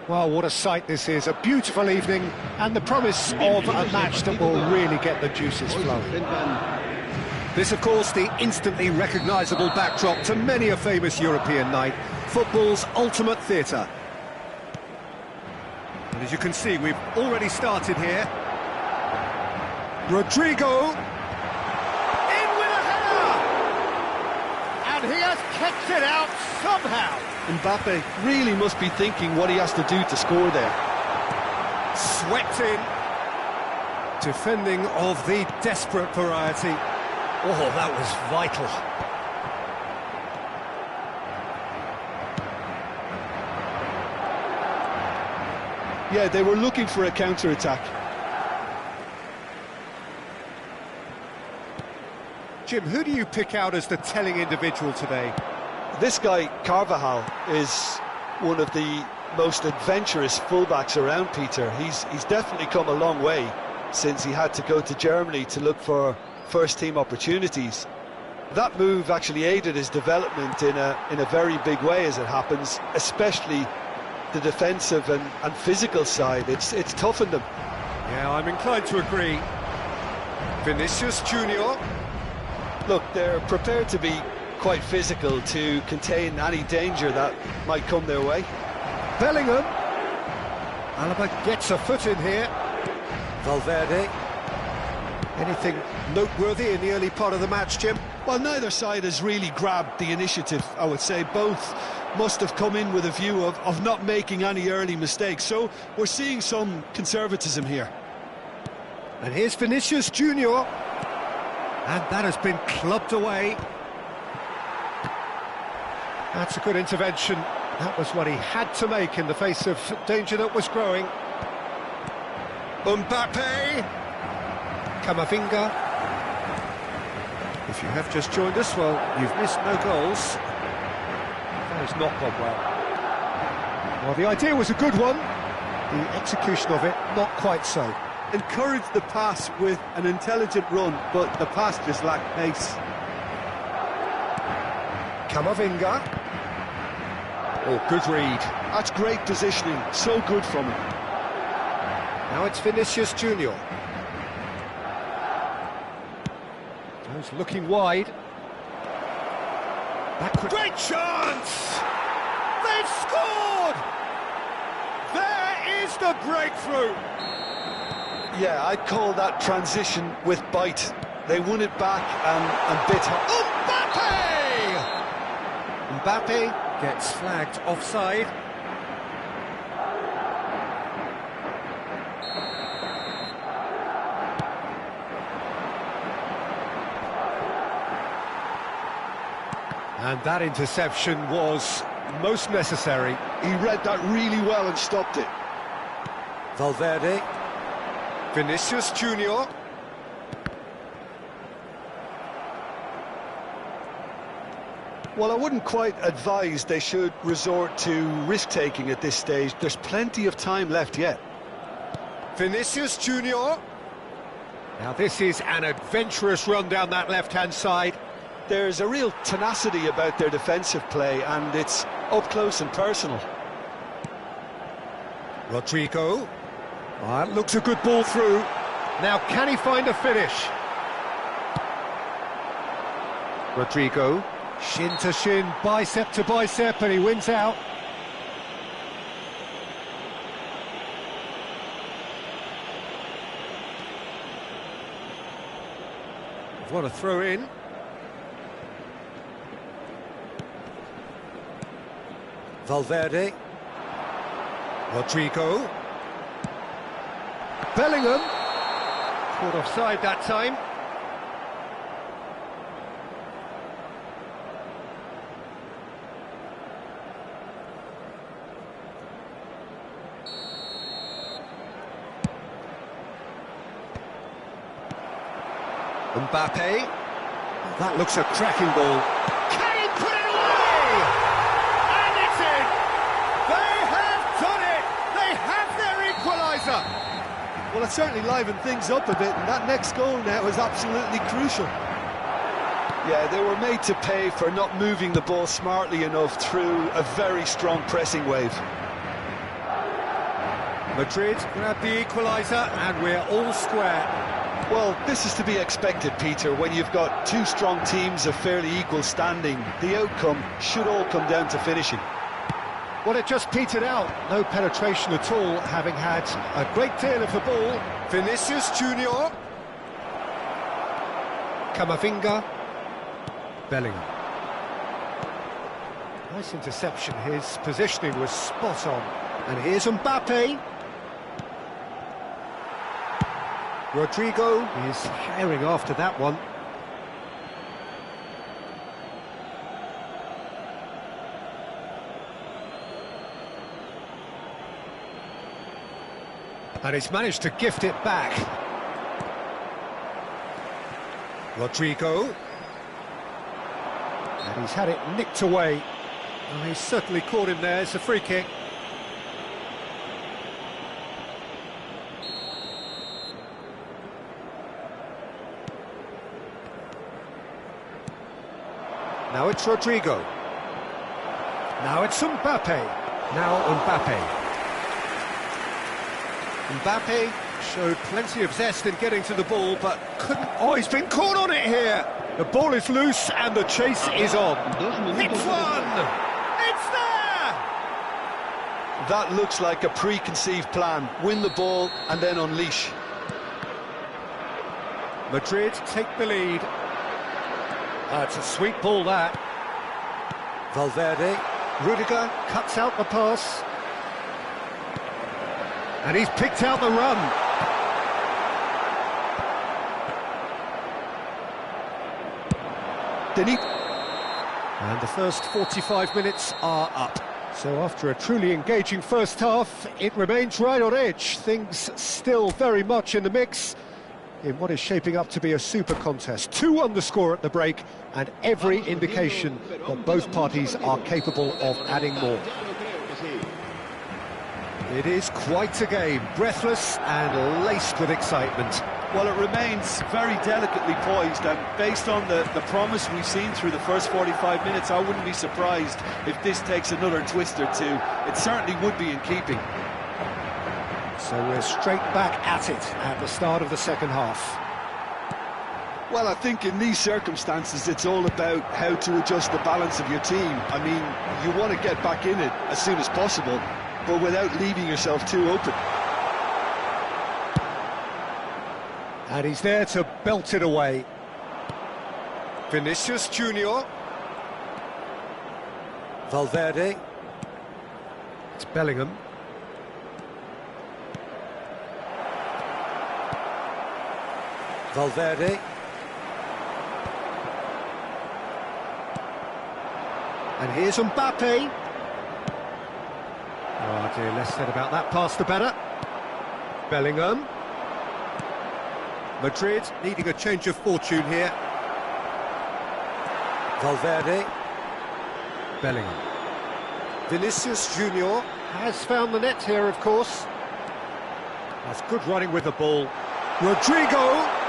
Well, what a sight this is, a beautiful evening, and the promise of a match that will really get the juices flowing. This, of course, the instantly recognisable backdrop to many a famous European night, football's ultimate theatre. And as you can see, we've already started here. Rodrigo, in with a header! And he has kept it out somehow. Mbappe really must be thinking what he has to do to score there. Swept in. Defending of the desperate variety. Oh, that was vital. Yeah, they were looking for a counter-attack. Jim, who do you pick out as the telling individual today? This guy, Carvajal, is one of the most adventurous fullbacks around, Peter. He's definitely come a long way since he had to go to Germany to look for first-team opportunities. That move actually aided his development in a very big way, as it happens, especially the defensive and physical side. It's toughened him. Yeah, I'm inclined to agree. Vinicius Junior. Look, they're prepared to be quite physical to contain any danger that might come their way. Bellingham. Alaba gets a foot in here. Valverde. Anything noteworthy in the early part of the match, Jim? Well, neither side has really grabbed the initiative, I would say. Both must have come in with a view of not making any early mistakes. So we're seeing some conservatism here. And here's Vinicius Junior. And that has been clubbed away. That's a good intervention. That was what he had to make in the face of danger that was growing. Mbappe. Camavinga. If you have just joined us, well, you've missed no goals. That has not gone well. Well, the idea was a good one. The execution of it, not quite so. Encouraged the pass with an intelligent run, but the pass just lacked pace. Camavinga. Oh, good read. That's great positioning, so good from him. Now it's Vinicius Junior. He's looking wide. Backward. Great chance! They've scored! There is the breakthrough! Yeah, I'd call that transition with bite. They won it back and bit her. Mbappe! Mbappe gets flagged offside. And that interception was most necessary. He read that really well and stopped it. Valverde. Vinicius Junior. Well, I wouldn't quite advise they should resort to risk-taking at this stage. There's plenty of time left yet. Vinicius Junior. Now this is an adventurous run down that left-hand side. There's a real tenacity about their defensive play, and it's up close and personal. Rodrigo. That looks a good ball through. Now, can he find a finish? Rodrigo. Shin to shin, bicep to bicep, and he wins out. What a throw in. Valverde. Rodrigo. Bellingham. Caught offside that time. Mbappe. That looks a cracking ball. Can he put it away? And it's in! They have done it! They have their equaliser! Well, it certainly livened things up a bit, and that next goal now was absolutely crucial. Yeah, they were made to pay for not moving the ball smartly enough through a very strong pressing wave. Madrid grab the equaliser and we're all square. Well, this is to be expected, Peter, when you've got two strong teams of fairly equal standing. The outcome should all come down to finishing. Well, it just petered out. No penetration at all, having had a great deal of the ball. Vinicius Junior. Camavinga. Bellingham. Nice interception. His positioning was spot on. And here's Mbappe. Rodrigo is herring after that one. And he's managed to gift it back. Rodrigo. And he's had it nicked away. Oh, he's certainly caught him there. It's a free kick. Now it's Rodrigo. Now it's Mbappe. Now Mbappe. Mbappe showed plenty of zest in getting to the ball, but couldn't... Oh, he's been caught on it here! The ball is loose and the chase is on. It's one! It's there! That looks like a preconceived plan. Win the ball and then unleash. Madrid take the lead. It's a sweet ball, that. Valverde. Rudiger cuts out the pass. And he's picked out the run. And the first 45 minutes are up. So after a truly engaging first half, it remains right on edge. Things still very much in the mix in what is shaping up to be a super contest. 2-1 the score at the break, and every indication that both parties are capable of adding more. It is quite a game, breathless and laced with excitement. Well, it remains very delicately poised, and based on the promise we've seen through the first 45 minutes, I wouldn't be surprised if this takes another twist or two. It certainly would be in keeping. So we're straight back at it at the start of the second half. Well, I think in these circumstances it's all about how to adjust the balance of your team. I mean, you want to get back in it as soon as possible, but without leaving yourself too open. And he's there to belt it away. Vinicius Junior. Valverde. It's Bellingham. Valverde. And here's Mbappe. Oh dear, less said about that pass the better. Bellingham. Madrid needing a change of fortune here. Valverde. Bellingham. Vinicius Junior has found the net here, of course. That's good running with the ball. Rodrigo!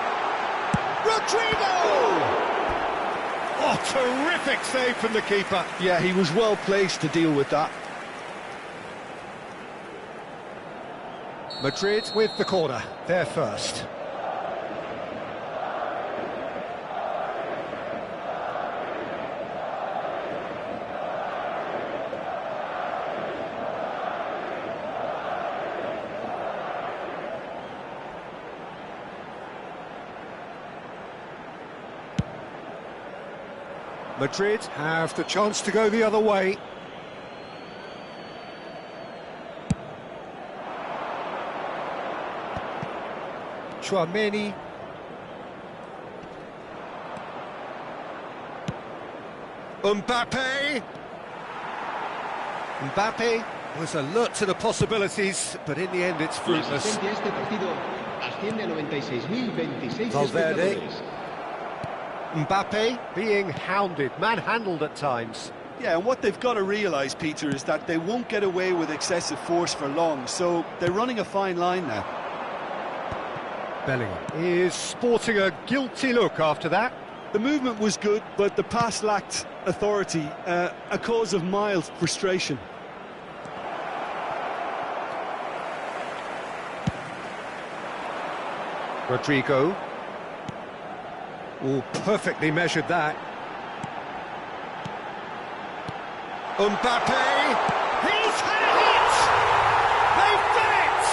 Oh, terrific save from the keeper. Yeah, he was well placed to deal with that. Madrid with the corner, they're first. Madrid have the chance to go the other way. Tchouaméni. Mbappe. Mbappe was alert to the possibilities, but in the end it's fruitless. Valverde. Mbappe being hounded, manhandled at times. Yeah, and what they've got to realise, Peter, is that they won't get away with excessive force for long, so they're running a fine line now. Bellingham is sporting a guilty look after that. The movement was good, but the pass lacked authority, a cause of mild frustration. Rodrigo. Oh, perfectly measured that. Mbappe! He's had a hit! They've done it!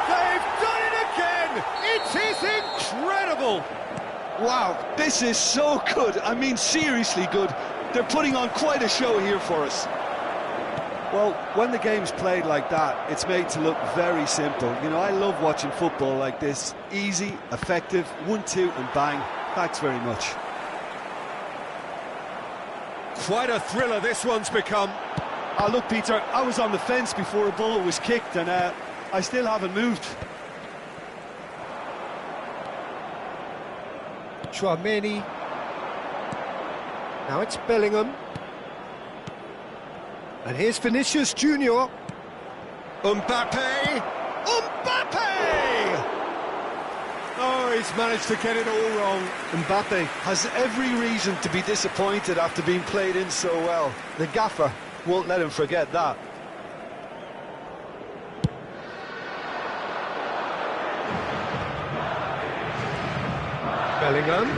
They've done it again! It is incredible! Wow, this is so good. I mean, seriously good. They're putting on quite a show here for us. Well, when the game's played like that, it's made to look very simple. You know, I love watching football like this. Easy, effective, 1-2 and bang. Thanks very much. Quite a thriller this one's become. Oh, look, Peter, I was on the fence before a ball was kicked, and I still haven't moved. Chouameni. Now it's Bellingham. And here's Vinicius Junior. Mbappe! Mbappe! Oh, he's managed to get it all wrong. Mbappe has every reason to be disappointed after being played in so well. The gaffer won't let him forget that. Bellingham.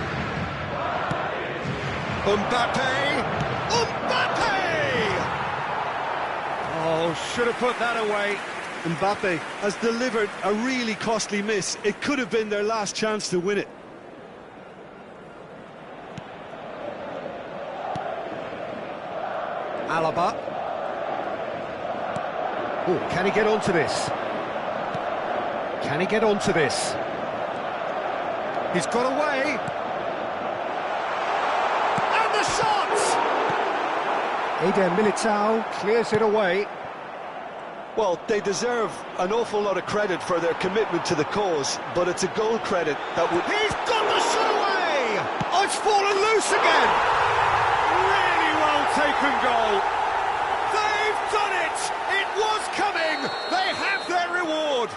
Mbappe! Mbappe! Oh, should have put that away. Mbappe has delivered a really costly miss. It could have been their last chance to win it. Alaba. Oh, can he get onto this? Can he get onto this? He's got away. And the shot! Eder Militao clears it away. Well, they deserve an awful lot of credit for their commitment to the cause, but it's a goal credit that would... He's got the shot away! Oh, it's fallen loose again! Really well taken goal. They've done it! It was coming! They have their reward!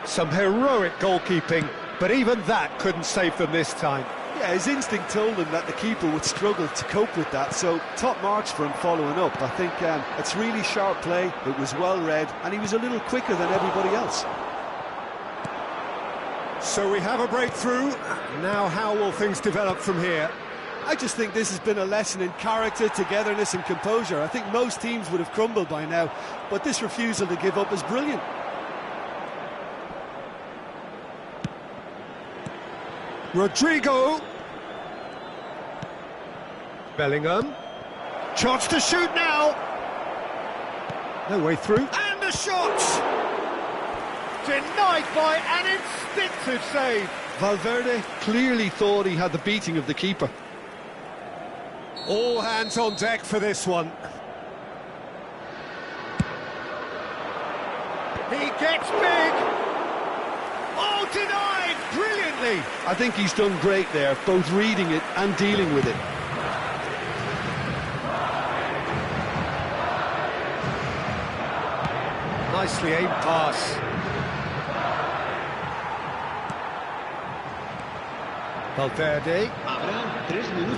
Some heroic goalkeeping, but even that couldn't save them this time. Yeah, his instinct told him that the keeper would struggle to cope with that, so top marks for him following up. I think it's really sharp play, it was well read, and he was a little quicker than everybody else. So we have a breakthrough. Now how will things develop from here? I just think this has been a lesson in character, togetherness and composure. I think most teams would have crumbled by now, but this refusal to give up is brilliant. Rodrigo. Bellingham. Chance to shoot now. No way through. And the shot! Denied by an instinctive save. Valverde clearly thought he had the beating of the keeper. All hands on deck for this one. He gets big. Oh, denied brilliantly. I think he's done great there, both reading it and dealing with it. Nicely aimed pass. Valverde.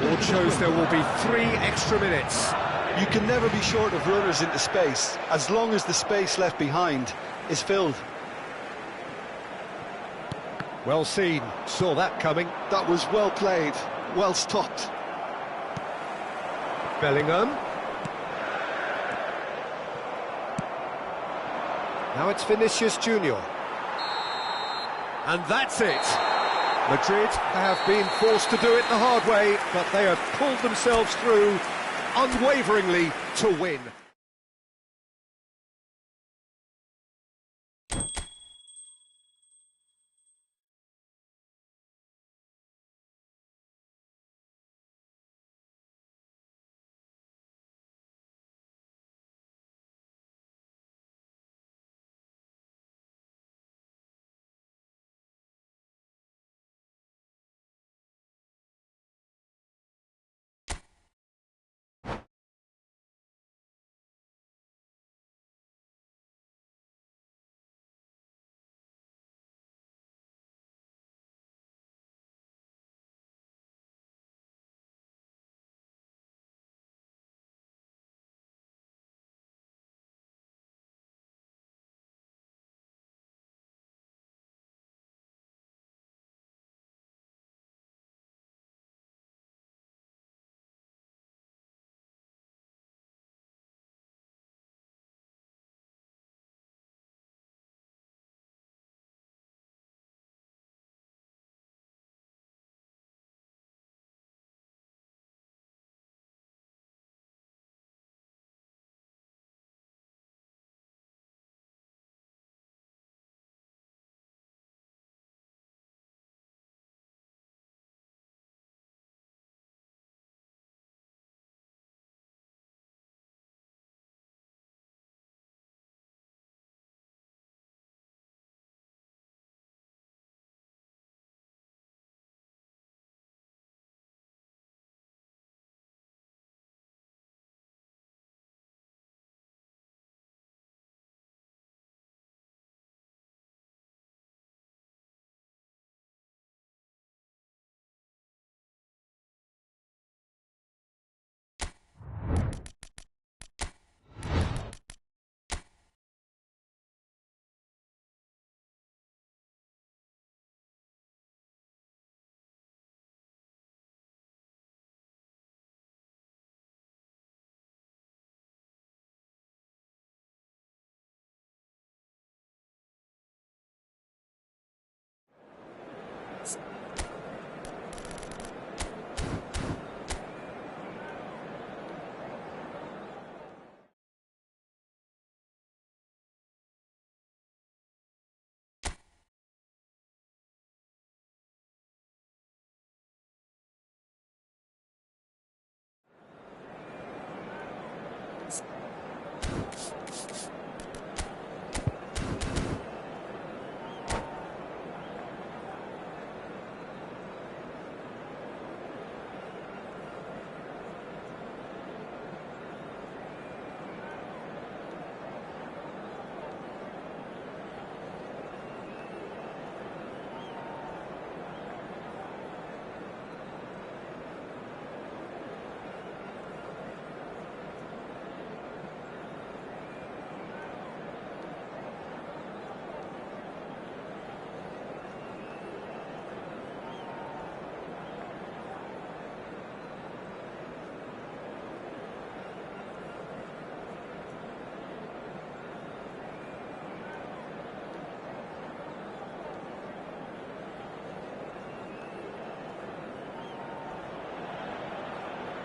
All shows there will be 3 extra minutes. You can never be short of runners into space, as long as the space left behind is filled. Well seen, saw that coming. That was well played, well stopped. Bellingham. Now it's Vinicius Junior. And that's it. Madrid have been forced to do it the hard way, but they have pulled themselves through unwaveringly to win.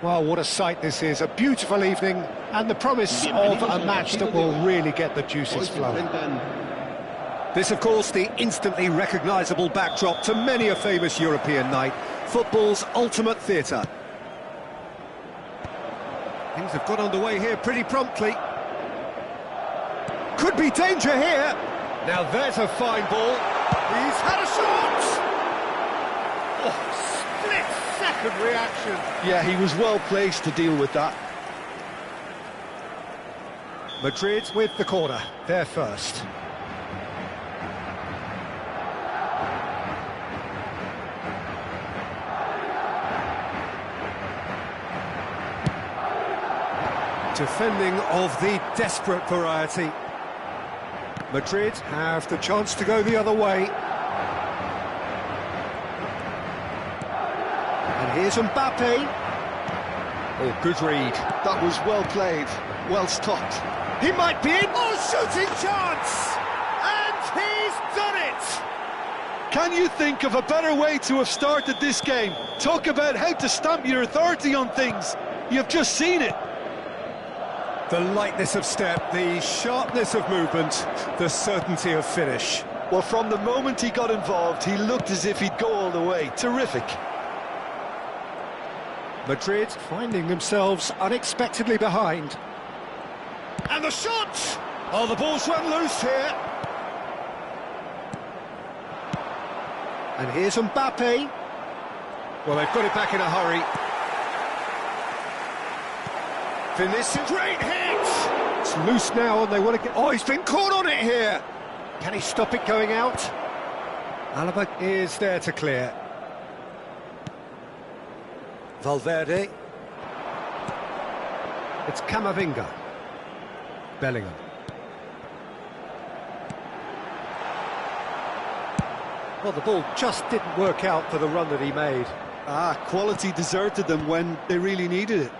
Well, what a sight this is, a beautiful evening, and the promise of a match that will really get the juices flowing. This, of course, the instantly recognisable backdrop to many a famous European night, football's ultimate theatre. Things have got underway here pretty promptly. Could be danger here. Now there's a fine ball. He's had a shot! Oh, split-second reaction. Yeah, he was well placed to deal with that. Madrid with the corner, they're first. Defending of the desperate variety. Madrid have the chance to go the other way. And here's Mbappe. Oh, good read. That was well played, well stopped. He might be in. Oh, shooting chance! And he's done it! Can you think of a better way to have started this game? Talk about how to stamp your authority on things. You've just seen it. The lightness of step, the sharpness of movement, the certainty of finish. Well, from the moment he got involved, he looked as if he'd go all the way. Terrific. Madrid finding themselves unexpectedly behind. And the shot! Oh, the ball's run loose here. And here's Mbappe. Well, they've got it back in a hurry. Vinicius, great hit! It's loose now and they want to get... Oh, he's been caught on it here! Can he stop it going out? Alaba is there to clear. Valverde. It's Camavinga. Bellingham. Well, the ball just didn't work out for the run that he made. Quality deserted them when they really needed it.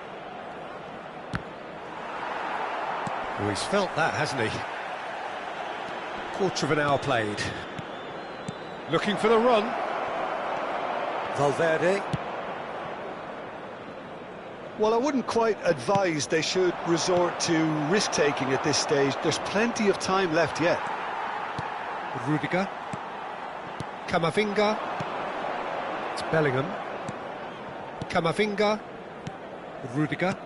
Oh, he's felt that, hasn't he? Quarter of an hour played. Looking for the run. Valverde. Well, I wouldn't quite advise they should resort to risk-taking at this stage. There's plenty of time left yet. Rudiger. Camavinga. It's Bellingham. Camavinga. Rudiger.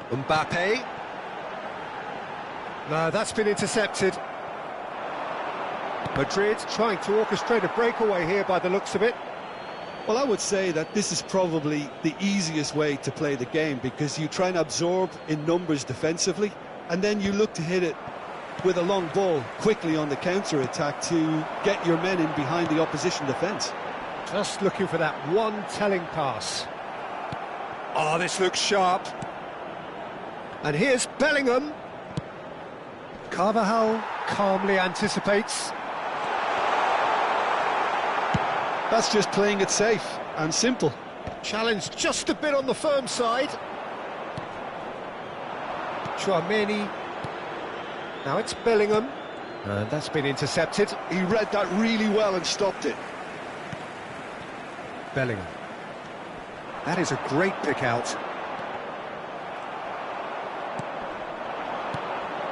Mbappe. No, that's been intercepted. Madrid trying to orchestrate a breakaway here by the looks of it. Well, I would say that this is probably the easiest way to play the game, because you try and absorb in numbers defensively, and then you look to hit it with a long ball quickly on the counter-attack to get your men in behind the opposition defence. Just looking for that one telling pass. Oh, this looks sharp. And here's Bellingham. Carvajal calmly anticipates. That's just playing it safe and simple. Challenge just a bit on the firm side. Chouameni. Now it's Bellingham. And that's been intercepted. He read that really well and stopped it. Bellingham. That is a great pick out.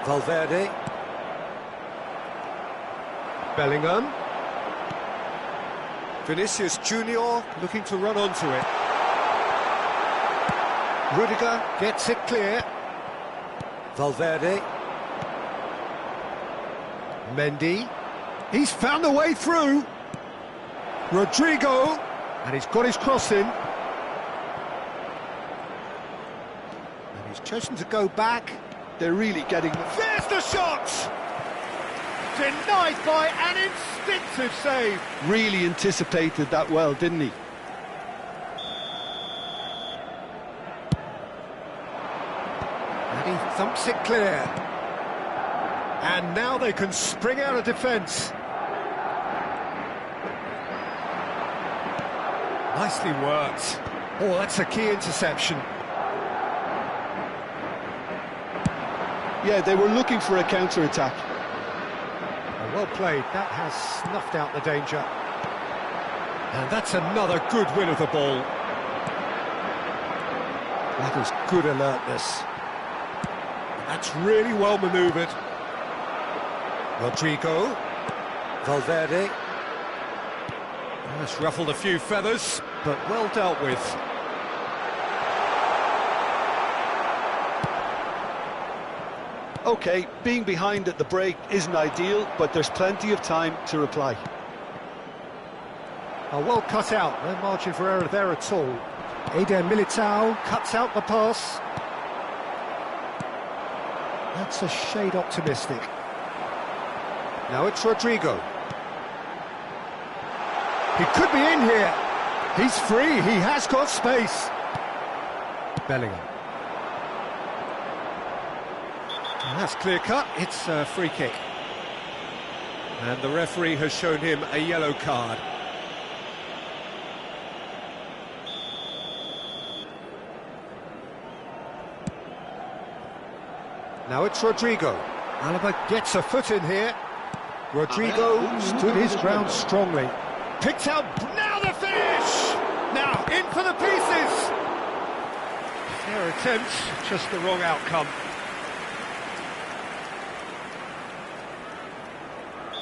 Valverde. Bellingham. Vinicius Junior looking to run onto it. Rudiger gets it clear. Valverde. Mendy. He's found a way through. Rodrigo. And he's got his cross in. And he's chosen to go back. They're really getting... There's the shot! Denied by an instinctive save. Really anticipated that well, didn't he? And he thumps it clear. And now they can spring out of defence. Nicely worked. Oh, that's a key interception. Yeah, they were looking for a counter-attack. Well played, that has snuffed out the danger. And that's another good win of the ball. That is good alertness. That's really well manoeuvred. Rodrigo. Valverde. That's ruffled a few feathers, but well dealt with. OK, being behind at the break isn't ideal, but there's plenty of time to reply. Well cut out, no margin for error there at all. Eder Militao cuts out the pass. That's a shade optimistic. Now it's Rodrigo. He could be in here. He's free, he has got space. Bellingham. And that's clear cut, it's a free kick. And the referee has shown him a yellow card. Now it's Rodrigo. Alaba gets a foot in here. Rodrigo stood his ground strongly. Picked out, now the finish! Now, in for the pieces! Fair attempt, just the wrong outcome.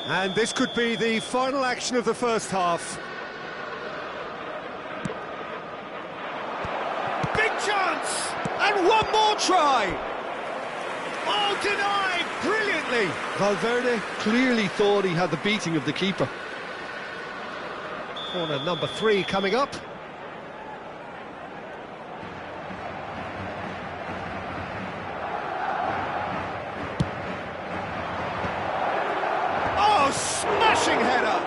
And this could be the final action of the first half. Big chance! And one more try! Oh, denied brilliantly! Valverde clearly thought he had the beating of the keeper. Corner number 3 coming up. Oh, smashing header!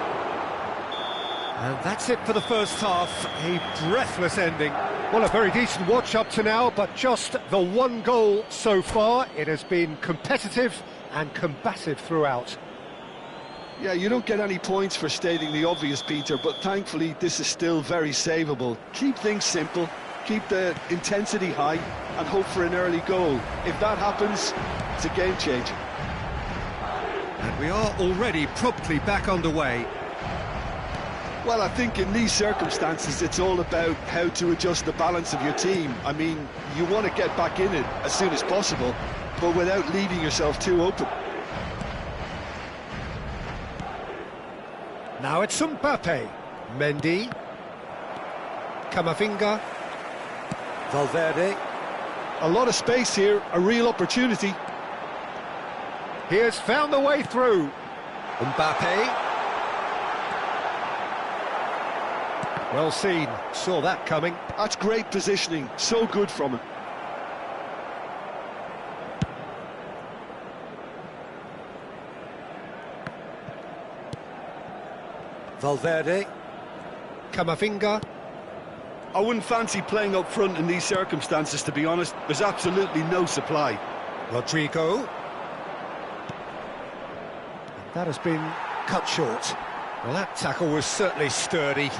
And that's it for the first half, a breathless ending. Well, a very decent watch up to now, but just the one goal so far. It has been competitive and combative throughout. Yeah, you don't get any points for stating the obvious, Peter, but thankfully this is still very savable. Keep things simple, keep the intensity high, and hope for an early goal. If that happens, it's a game changer. And we are already promptly back underway. Well, I think in these circumstances it's all about how to adjust the balance of your team. I mean, you want to get back in it as soon as possible, but without leaving yourself too open. Now it's Mbappe, Mendy, Camavinga, Valverde. A lot of space here, a real opportunity. He has found the way through. Mbappe. Well seen, saw that coming. That's great positioning, so good from him. Valverde, Camavinga. I wouldn't fancy playing up front in these circumstances, to be honest. There's absolutely no supply. Rodrigo. That has been cut short. Well, that tackle was certainly sturdy.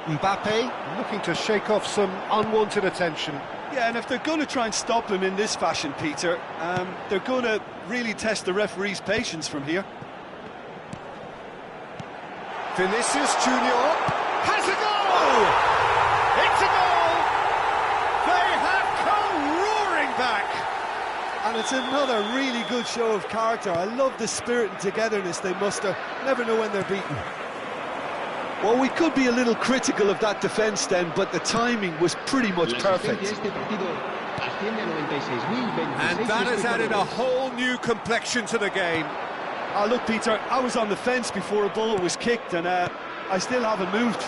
Mbappe looking to shake off some unwanted attention. Yeah, and if they're going to try and stop him in this fashion, Peter, they're going to really test the referee's patience from here. Vinicius Junior has a goal! It's a goal! They have come roaring back! And it's another really good show of character. I love the spirit and togetherness they muster. Never know when they're beaten. Well, we could be a little critical of that defence then, but the timing was pretty much perfect. And that has added a whole new complexion to the game. Oh, look, Peter, I was on the fence before a ball was kicked, and I still haven't moved.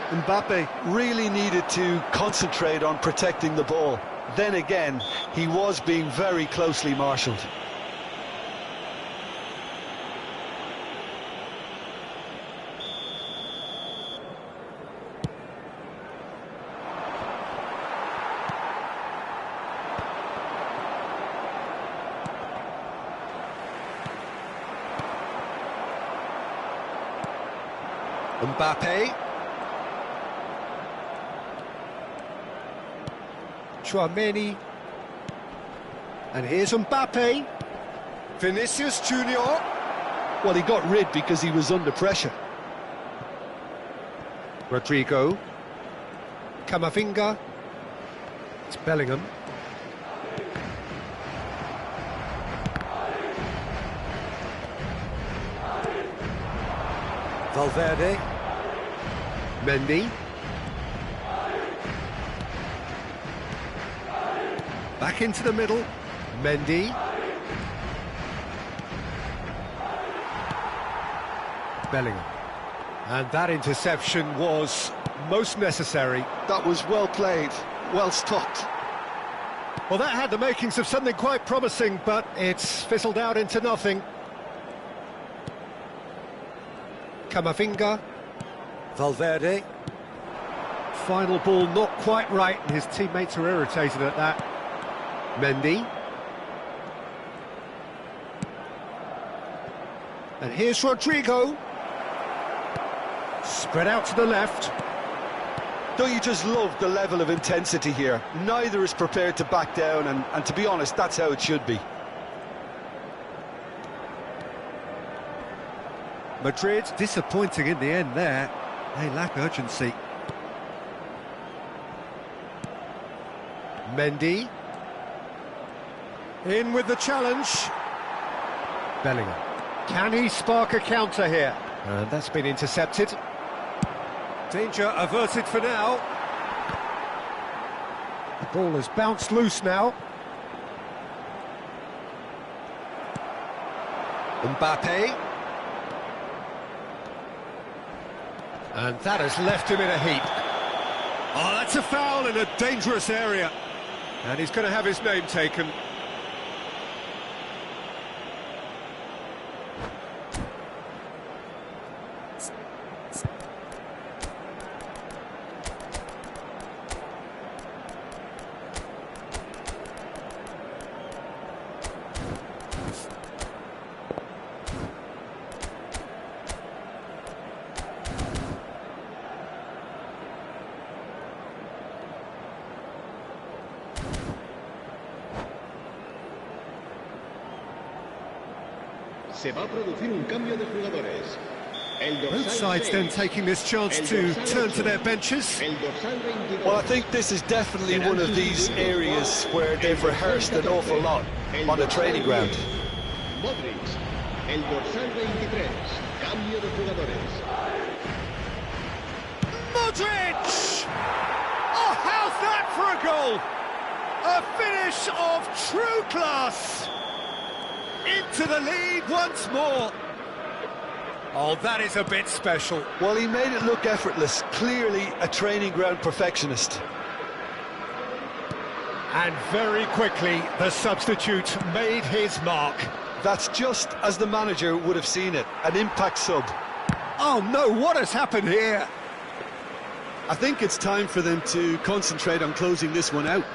Mbappe really needed to concentrate on protecting the ball. Then again, he was being very closely marshalled. Mbappe. Chouameni. And here's Mbappe. Vinicius Junior. Well, he got rid because he was under pressure. Rodrigo. Camavinga. It's Bellingham. Valverde. Mendy. Back into the middle. Mendy. Bellingham. And that interception was most necessary. That was well played, well stopped. Well, that had the makings of something quite promising, but it's fizzled out into nothing. Camavinga. Valverde. Final ball not quite right, and his teammates are irritated at that. Mendy. And here's Rodrigo. Spread out to the left. Don't you just love the level of intensity here? Neither is prepared to back down, and to be honest, that's how it should be. Madrid disappointing in the end there. They lack urgency. Mendy. In with the challenge. Bellingham. Can he spark a counter here? And that's been intercepted. Danger averted for now. The ball has bounced loose now. Mbappe. And that has left him in a heap. Oh, that's a foul in a dangerous area. And he's going to have his name taken. Se va a producir un cambio de jugadores. Both sides then taking this chance to turn to their benches. Well, I think this is definitely one of these areas where they've rehearsed an awful lot on the training ground. Modric, el dorsal 23, cambio de jugadores. Modric! Oh, how's that for a goal? A finish of true class. Into the lead once more. Oh, that is a bit special. Well, he made it look effortless. Clearly a training ground perfectionist. And very quickly, the substitute made his mark. That's just as the manager would have seen it. An impact sub. Oh no, what has happened here? I think it's time for them to concentrate on closing this one out.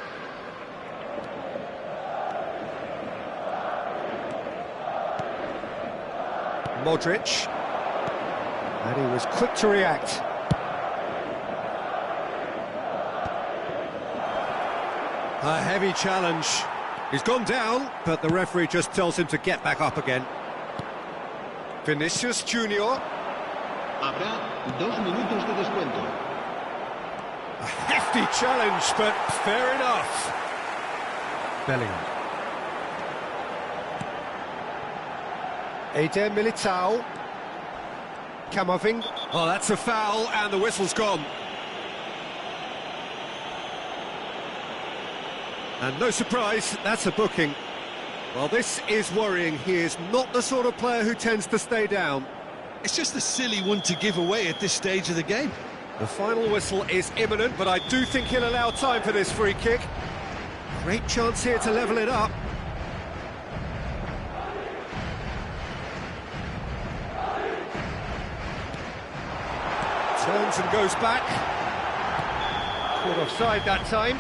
Modric. And he was quick to react. A heavy challenge. He's gone down, but the referee just tells him to get back up again. Vinicius Junior. Habrá 2 minutos de descuento. A hefty challenge, but fair enough. Bellingham. Eder Militao. Camavinga. Oh, that's a foul, and the whistle's gone. And no surprise, that's a booking. Well, this is worrying. He is not the sort of player who tends to stay down. It's just a silly one to give away at this stage of the game. The final whistle is imminent, but I do think he'll allow time for this free kick. Great chance here to level it up. Turns and goes back. Caught offside that time.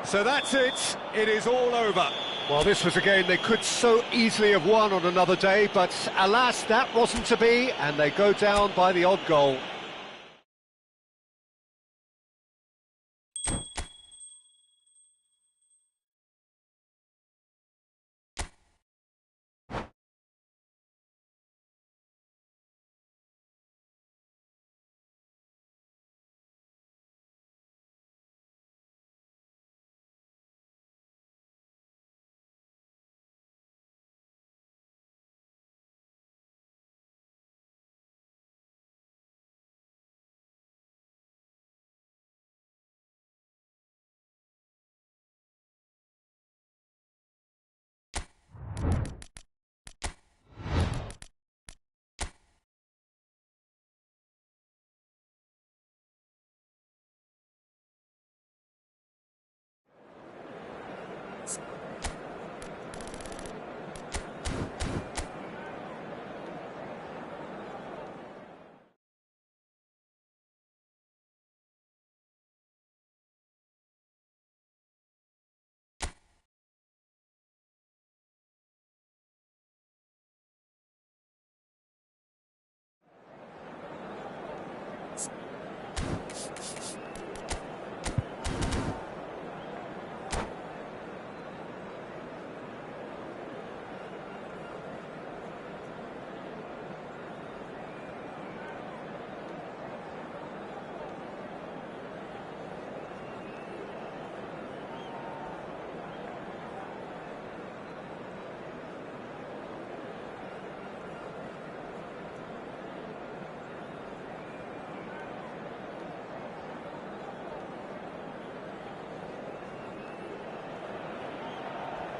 So that's it. It is all over. Well, this was a game they could so easily have won on another day, but alas, that wasn't to be, and they go down by the odd goal.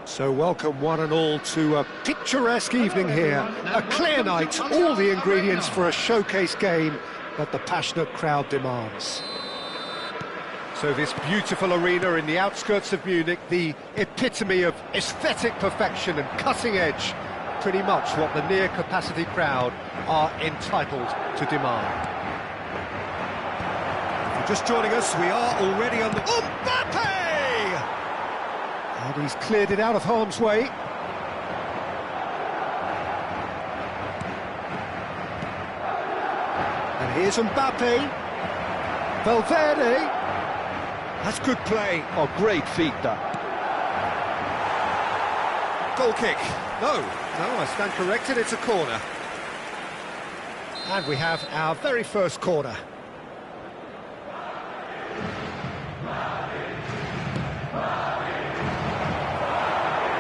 So welcome one and all to a picturesque evening here. A clear night, all the ingredients for a showcase game that the passionate crowd demands. So this beautiful arena in the outskirts of Munich, the epitome of aesthetic perfection and cutting edge, pretty much what the near-capacity crowd are entitled to demand. If you're just joining us, we are already on the... Mbappe! And he's cleared it out of harm's way. And here's Mbappe. Valverde. That's good play. Oh, great feat, that. Goal kick. No, I stand corrected, it's a corner. And we have our very first corner.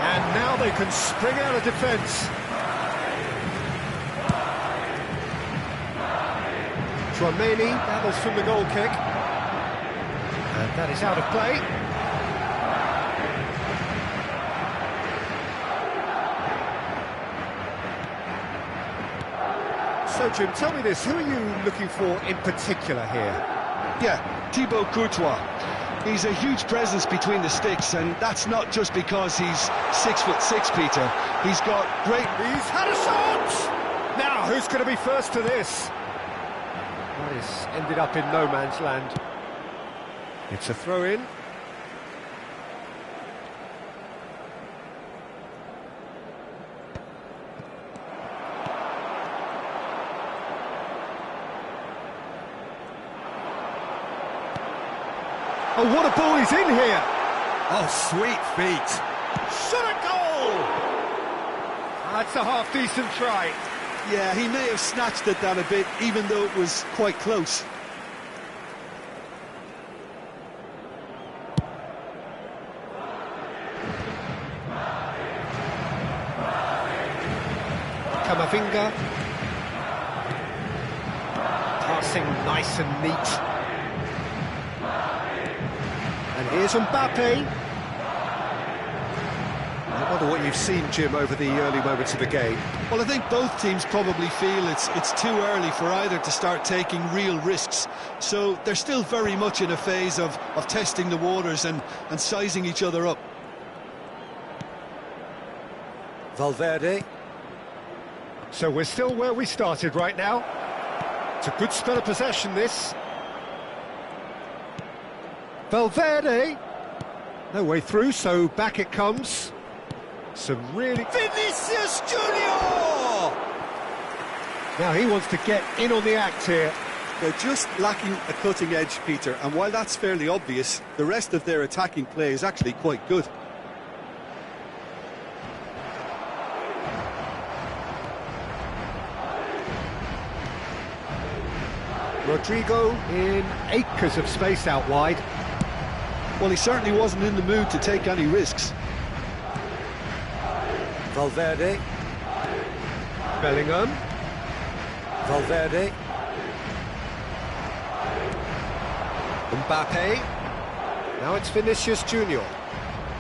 And now they can spring out of defence. Tchouameni battles from the goal kick. And that is out of play. So, Jim, tell me this, who are you looking for in particular here? Yeah, Thibaut Courtois. He's a huge presence between the sticks, and that's not just because he's 6'6", Peter. He's got great... He's had a shot! Now, who's going to be first to this? That is ended up in no man's land. It's a throw-in. Oh, what a ball he's in here! Oh, sweet feet! Shot a goal! That's a half-decent try. Yeah, he may have snatched at that a bit, even though it was quite close. Camavinga. Passing nice and neat. And here's Mbappe. I wonder what you've seen, Jim, over the early moments of the game. Well, I think both teams probably feel it's too early for either to start taking real risks. So they're still very much in a phase of testing the waters and sizing each other up. Valverde. So we're still where we started right now. It's a good spell of possession, this. Valverde. No way through, so back it comes. Some really... Vinicius Junior! Now he wants to get in on the act here. They're just lacking a cutting edge, Peter, and while that's fairly obvious, the rest of their attacking play is actually quite good. Rodrigo in acres of space out wide. Well, he certainly wasn't in the mood to take any risks. Valverde. Bellingham. Valverde. Mbappe. Now it's Vinicius Junior.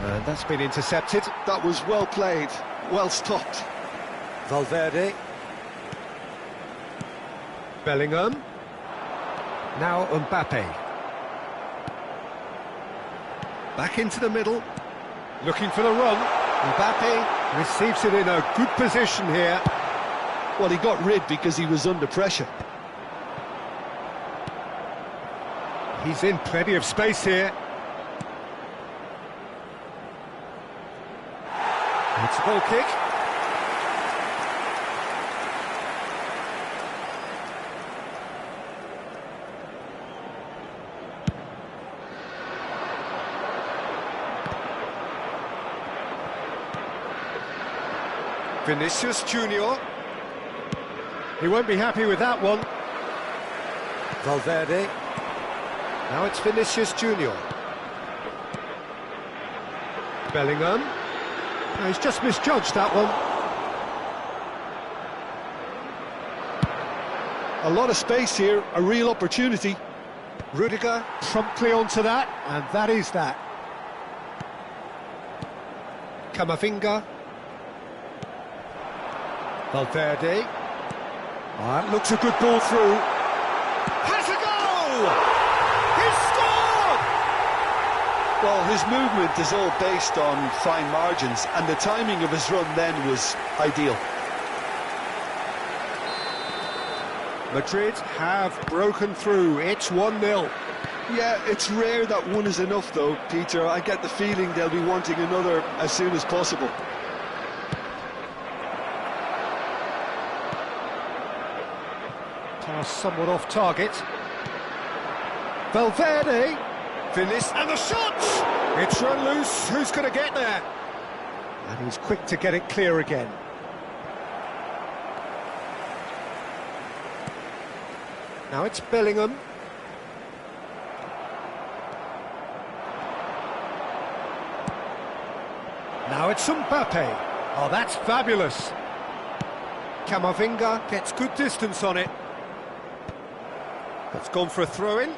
And that's been intercepted. That was well played, well stopped. Valverde. Bellingham. Now Mbappe. Back into the middle. Looking for the run. Mbappe receives it in a good position here. Well, he got rid because he was under pressure. He's in plenty of space here. It's a goal kick. Vinicius Junior. He won't be happy with that one. Valverde. Now it's Vinicius Junior. Bellingham. No, he's just misjudged that one. A lot of space here, a real opportunity. Rudiger promptly onto that, and that is that. Camavinga. Valverde. That looks a good ball through. Has a goal! He's scored! Well, his movement is all based on fine margins, and the timing of his run then was ideal. Madrid have broken through. It's 1-0. Yeah, it's rare that one is enough, though, Peter. I get the feeling they'll be wanting another as soon as possible. Pass somewhat off target. Valverde. Vinicius. And the shot! It's run loose. Who's going to get there? And he's quick to get it clear again. Now it's Bellingham. Now it's Mbappe. Oh, that's fabulous. Camavinga gets good distance on it. That's gone for a throw-in.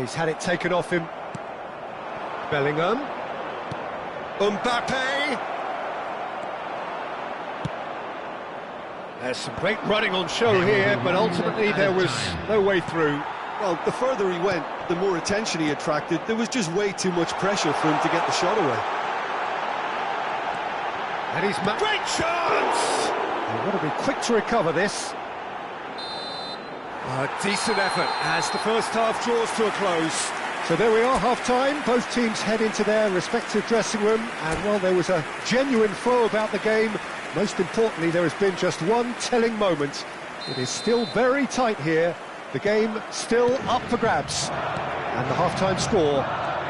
He's had it taken off him. Bellingham. Mbappe. There's some great running on show here, but ultimately there was no way through. Well, the further he went, the more attention he attracted. There was just way too much pressure for him to get the shot away. And he's... Great chance! They've got to be quick to recover this. A decent effort as the first half draws to a close. So there we are, half-time. Both teams head into their respective dressing room. And while there was a genuine flow about the game, most importantly, there has been just one telling moment. It is still very tight here. The game still up for grabs. And the half-time score,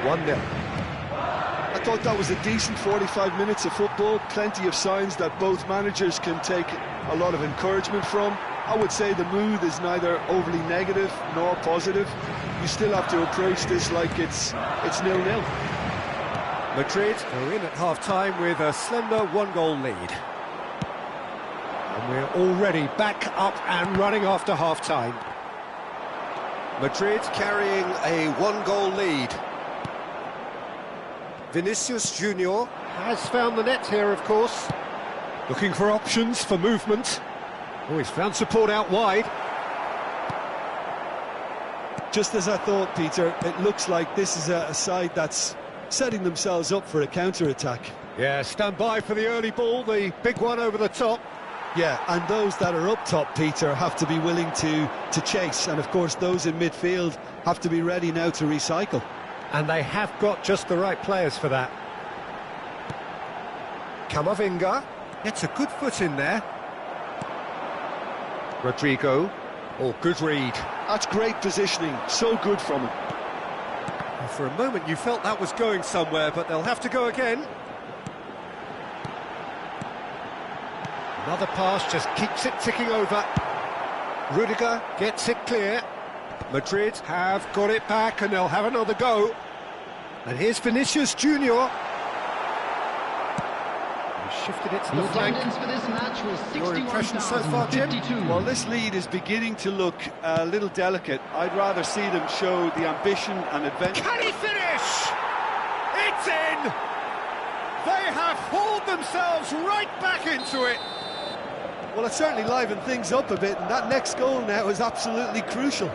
1-0. I thought that was a decent 45 minutes of football. Plenty of signs that both managers can take a lot of encouragement from. I would say the mood is neither overly negative nor positive. You still have to approach this like it's 0-0. Madrid are in at half-time with a slender one-goal lead. And we're already back up and running after half-time. Madrid carrying a one-goal lead. Vinicius Junior has found the net here, of course. Looking for options for movement. Oh, he's found support out wide. Just as I thought, Peter, it looks like this is a side that's setting themselves up for a counter-attack. Yeah, stand by for the early ball, the big one over the top. Yeah, and those that are up top, Peter, have to be willing to chase. And, of course, those in midfield have to be ready now to recycle. And they have got just the right players for that. Camavinga gets a good foot in there. Rodrigo. Oh, good read. That's great positioning. So good from him. Well, for a moment you felt that was going somewhere, but they'll have to go again. Another pass just keeps it ticking over. Rudiger gets it clear. Madrid have got it back and they'll have another go. And here's Vinicius Junior. He shifted it to the flank. For this match was Your impression so far, Jim? 52. Well, this lead is beginning to look a little delicate. I'd rather see them show the ambition and adventure. Can he finish? It's in! They have hauled themselves right back into it. Well, it certainly livened things up a bit, and that next goal now is absolutely crucial.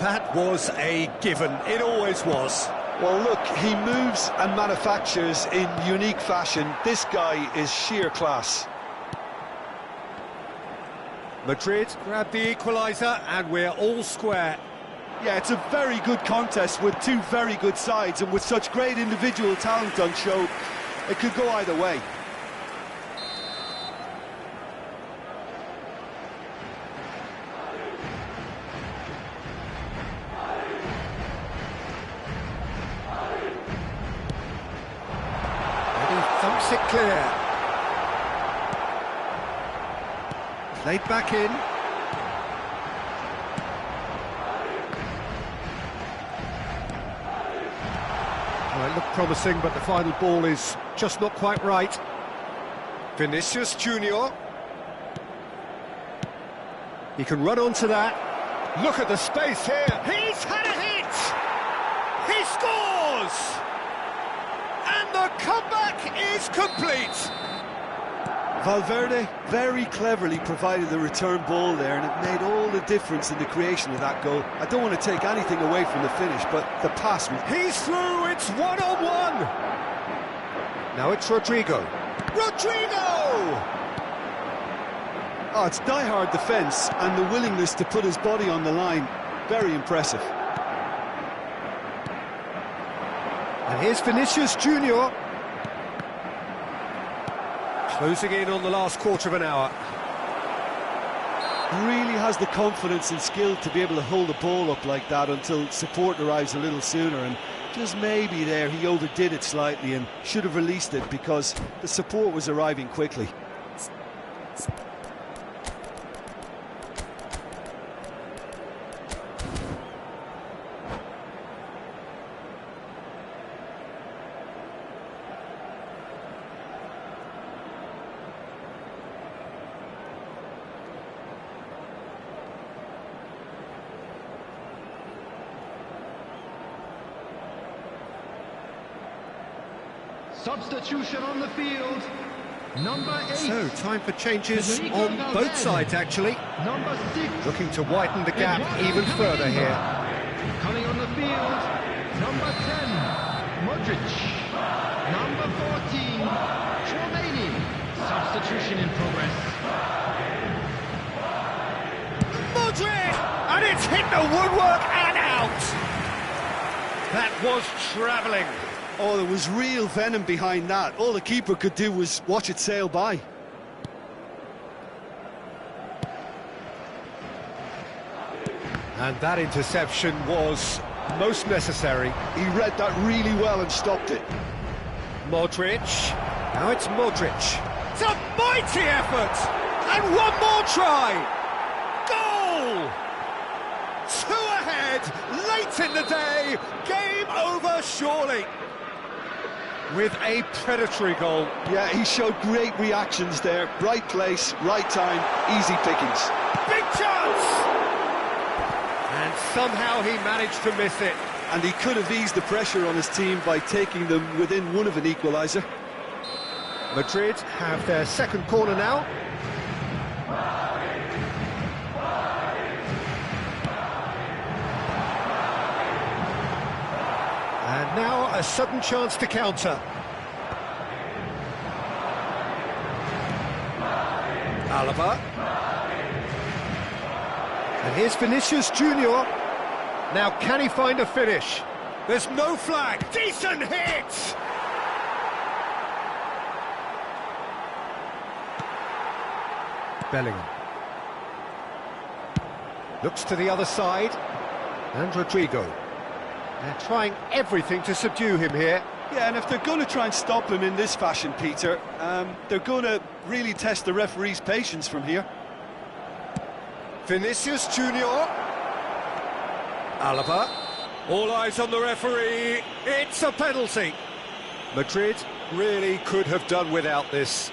That was a given. It always was. Well, look, he moves and manufactures in unique fashion. This guy is sheer class. Madrid grab the equaliser and we're all square. Yeah, it's a very good contest with two very good sides, and with such great individual talent on show, it could go either way. Thumps it clear. Played back in. Well, it looked promising, but the final ball is just not quite right. Vinicius Junior. He can run onto that. Look at the space here. He's had a hit! He scores! And the comeback is complete. Valverde very cleverly provided the return ball there, and it made all the difference in the creation of that goal. I don't want to take anything away from the finish, but the pass was... He's through, it's one-on-one. Now it's Rodrigo. Rodrigo! Oh, it's die-hard defence, and the willingness to put his body on the line. Very impressive. And here's Vinicius Junior. Closing in on the last quarter of an hour. Really has the confidence and skill to be able to hold the ball up like that until support arrives a little sooner, and just maybe there he overdid it slightly and should have released it because the support was arriving quickly. Substitution on the field. Number 8. So, time for changes on both sides, actually. Number 6. Looking to widen the gap even further here. Coming on the field. Number 10. Modric. Number 14. Chouameni. Substitution in progress. Modric! And it's hit the woodwork and out. That was travelling. Oh, there was real venom behind that. All the keeper could do was watch it sail by. And that interception was most necessary. He read that really well and stopped it. Modric. Now it's Modric. It's a mighty effort! And one more try! Goal! 2 ahead, late in the day, game over surely. with a predatory goal. Yeah, he showed great reactions there. Right place, right time, easy pickings. Big chance! And somehow he managed to miss it. And he could have eased the pressure on his team by taking them within one of an equaliser. Madrid have their second corner now. And now a sudden chance to counter. Alaba. And here's Vinicius Junior. Now can he find a finish? There's no flag. Decent hit! Bellingham. Looks to the other side. And Rodrigo. They're trying everything to subdue him here. Yeah, and if they're going to try and stop him in this fashion, Peter, they're going to really test the referee's patience from here. Vinicius Junior. Alaba. All eyes on the referee. It's a penalty. Madrid really could have done without this.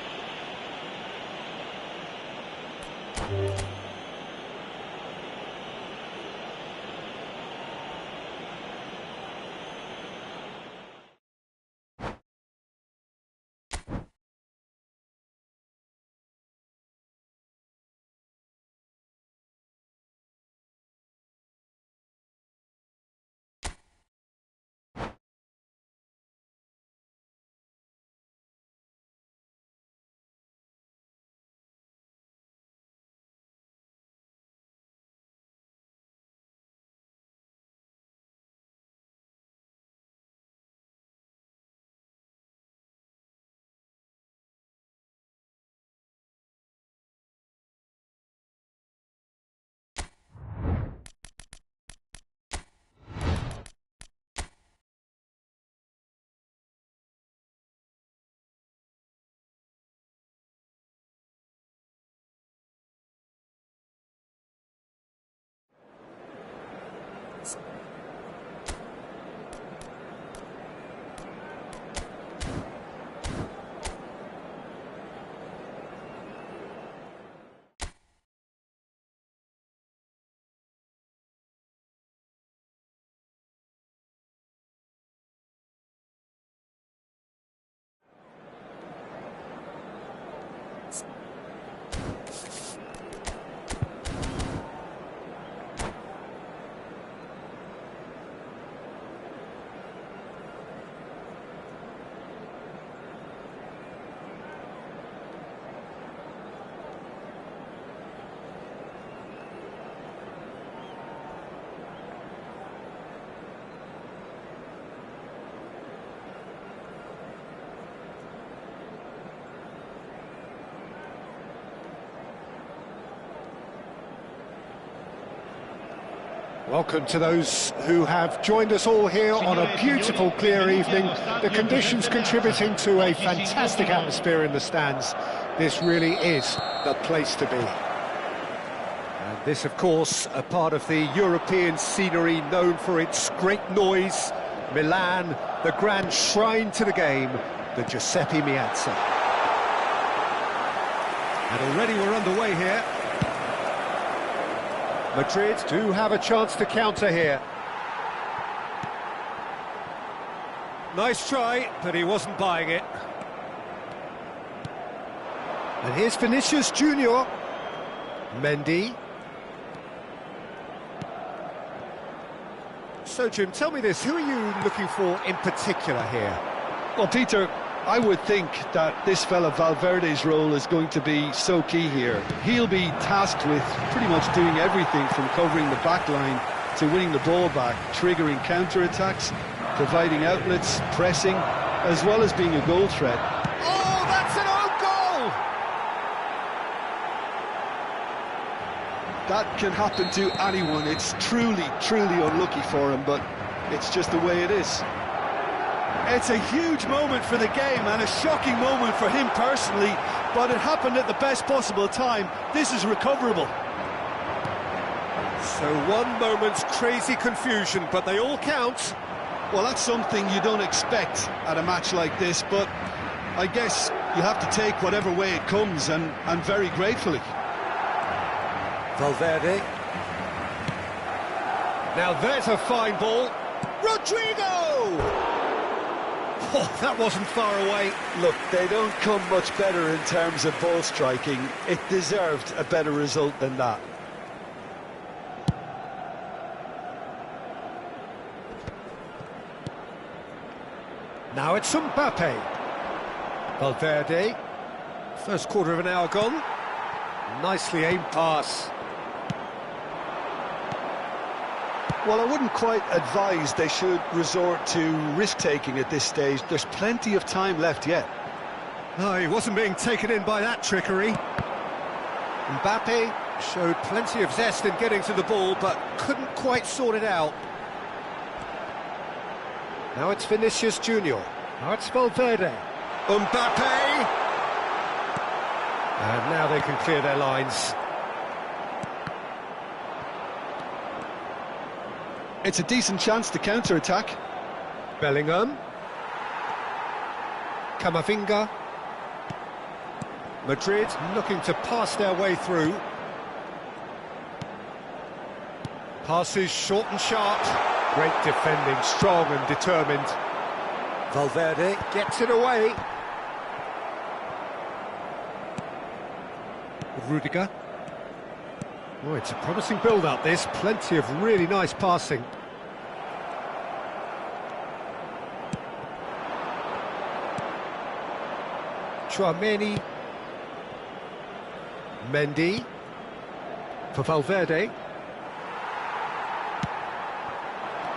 Welcome to those who have joined us all here on a beautiful, clear evening. The conditions contributing to a fantastic atmosphere in the stands. This really is the place to be. And this, of course, a part of the European scenery known for its great noise. Milan, the grand shrine to the game, the Giuseppe Meazza. And already we're underway here. Madrid do have a chance to counter here. Nice try, but he wasn't buying it. And here's Vinicius Junior. Mendy. So, Jim, tell me this, who are you looking for in particular here? Well, Peter, I would think that this fella Valverde's role is going to be so key here. He'll be tasked with pretty much doing everything from covering the back line to winning the ball back, triggering counter-attacks, providing outlets, pressing, as well as being a goal threat. Oh, that's an own goal! That can happen to anyone. It's truly, truly unlucky for him, but it's just the way it is. It's a huge moment for the game and a shocking moment for him personally, but it happened at the best possible time. This is recoverable. So one moment's crazy confusion, but they all count. Well, that's something you don't expect at a match like this, but I guess you have to take whatever way it comes, and very gratefully. Valverde. Now there's a fine ball. Rodrigo! Oh, that wasn't far away. Look, they don't come much better in terms of ball striking. It deserved a better result than that. Now it's Mbappe. Valverde. First quarter of an hour gone. Nicely aimed pass. Well, I wouldn't quite advise they should resort to risk-taking at this stage. There's plenty of time left yet. No, he wasn't being taken in by that trickery. Mbappe showed plenty of zest in getting to the ball, but couldn't quite sort it out. Now it's Vinicius Junior. Now it's Valverde. Mbappe! And now they can clear their lines. It's a decent chance to counter-attack. Bellingham. Camavinga. Madrid looking to pass their way through. Passes short and sharp. Great defending, strong and determined. Valverde gets it away. Rudiger. Oh, it's a promising build-up, this. Plenty of really nice passing. Chouameni. Mendy. For Valverde.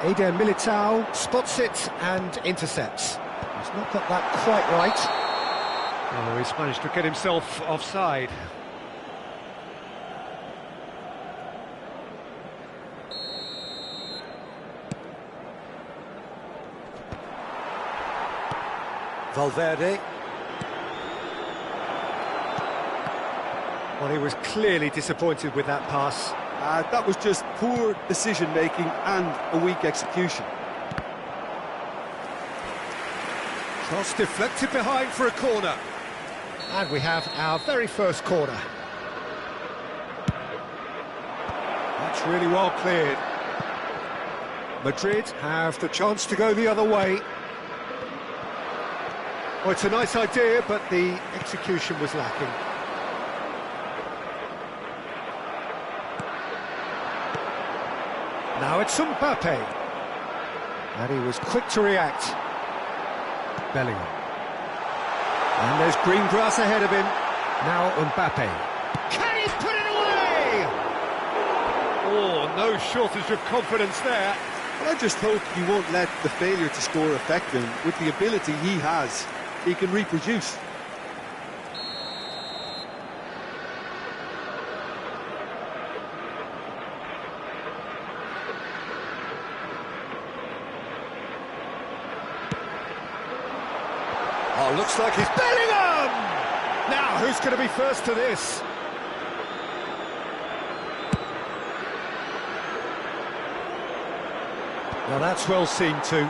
Eder Militao spots it and intercepts. He's not got that quite right. Oh, he's managed to get himself offside. Valverde. Well, he was clearly disappointed with that pass. That was just poor decision-making and a weak execution. Cross deflected behind for a corner. And we have our very first corner. That's really well cleared. Madrid have the chance to go the other way. Well, it's a nice idea, but the execution was lacking. Now it's Mbappe. And he was quick to react. Bellingham. And there's green grass ahead of him. Now Mbappe. Can he put it away? Oh, no shortage of confidence there. Well, I just hope he won't let the failure to score affect him. With the ability he has, he can reproduce. Oh, looks like he's Bellingham! Now, who's going to be first to this? Now, that's well seen too.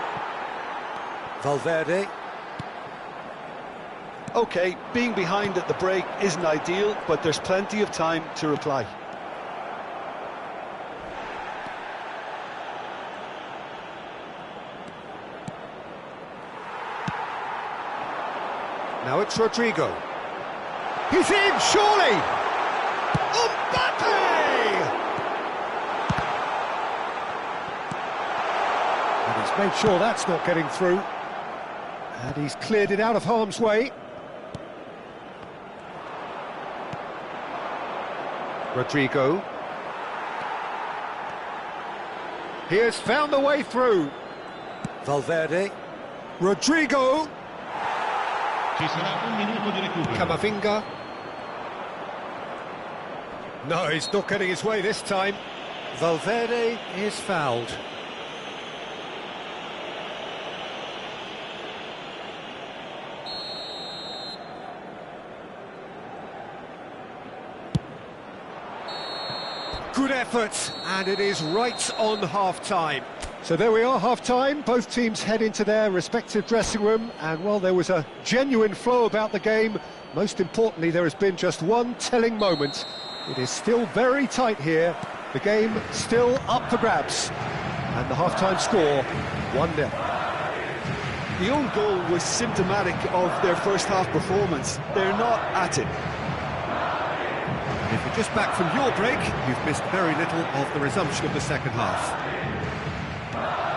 Valverde. OK, being behind at the break isn't ideal, but there's plenty of time to reply. Now it's Rodrigo. He's in, surely! Mbappe! And he's made sure that's not getting through. And he's cleared it out of harm's way. Rodrigo. He has found a way through. Valverde. Rodrigo. Camavinga. No, he's not getting his way this time. Valverde is fouled. Good effort, and it is right on half-time. So there we are, half-time. Both teams head into their respective dressing room, and well, there was a genuine flow about the game. Most importantly, there has been just one telling moment. It is still very tight here. The game still up for grabs. And the half-time score, 1-0. The own goal was symptomatic of their first half performance. They're not at it. If you're just back from your break, you've missed very little of the resumption of the second half.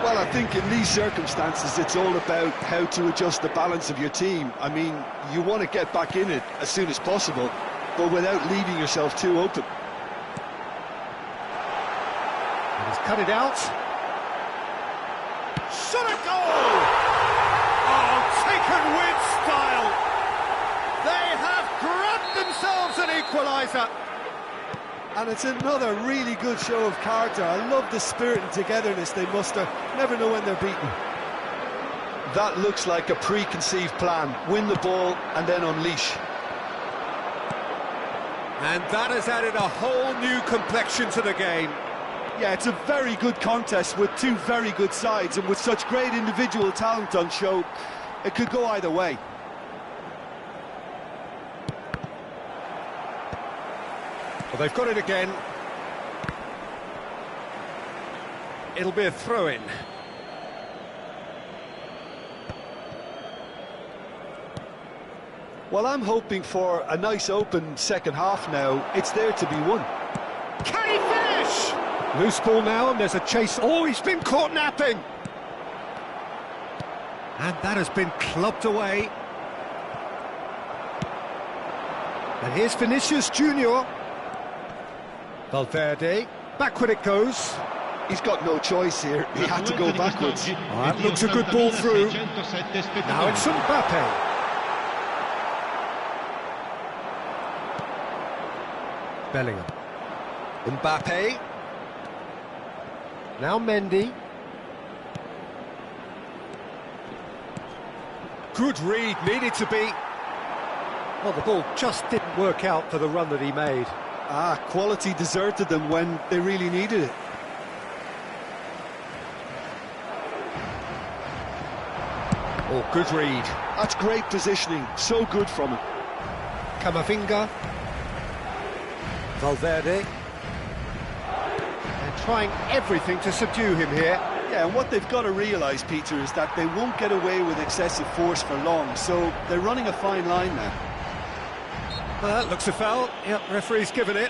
Well, I think in these circumstances, it's all about how to adjust the balance of your team. I mean, you want to get back in it as soon as possible, but without leaving yourself too open. And he's cut it out. Shot a goal! Oh, taken with style! They have grabbed themselves an equaliser! And it's another really good show of character. I love the spirit and togetherness they muster. Never know when they're beaten. That looks like a preconceived plan. Win the ball and then unleash. And that has added a whole new complexion to the game. Yeah, it's a very good contest with two very good sides, and with such great individual talent on show, it could go either way. Well, they've got it again. It'll be a throw-in. Well, I'm hoping for a nice open second half now. It's there to be won. Can he finish? Loose ball now, and there's a chase. Oh, he's been caught napping. And that has been clubbed away. And here's Vinicius Junior. Valverde, backward it goes. He's got no choice here. He had to go backwards. Oh, that looks a good ball through. Now it's Mbappe. Bellingham. Mbappe. Now Mendy. Good read, needed to be. Well, the ball just didn't work out for the run that he made. Quality deserted them when they really needed it. Oh, good read. That's great positioning, so good from him. Camavinga. Valverde. They're trying everything to subdue him here. Yeah, and what they've got to realise, Peter, is that they won't get away with excessive force for long, so they're running a fine line now. Well, that looks a foul. Yep, referee's given it.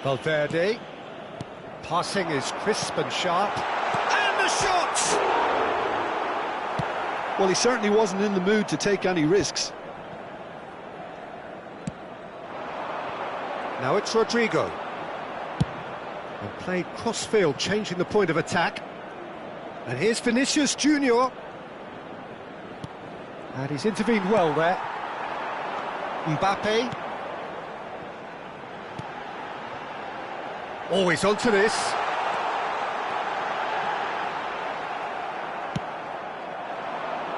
Valverde. Passing is crisp and sharp. And the shot! Well, he certainly wasn't in the mood to take any risks. Now it's Rodrigo. And played cross-field, changing the point of attack. And here's Vinicius Junior. And he's intervened well there. Mbappe. Always onto this.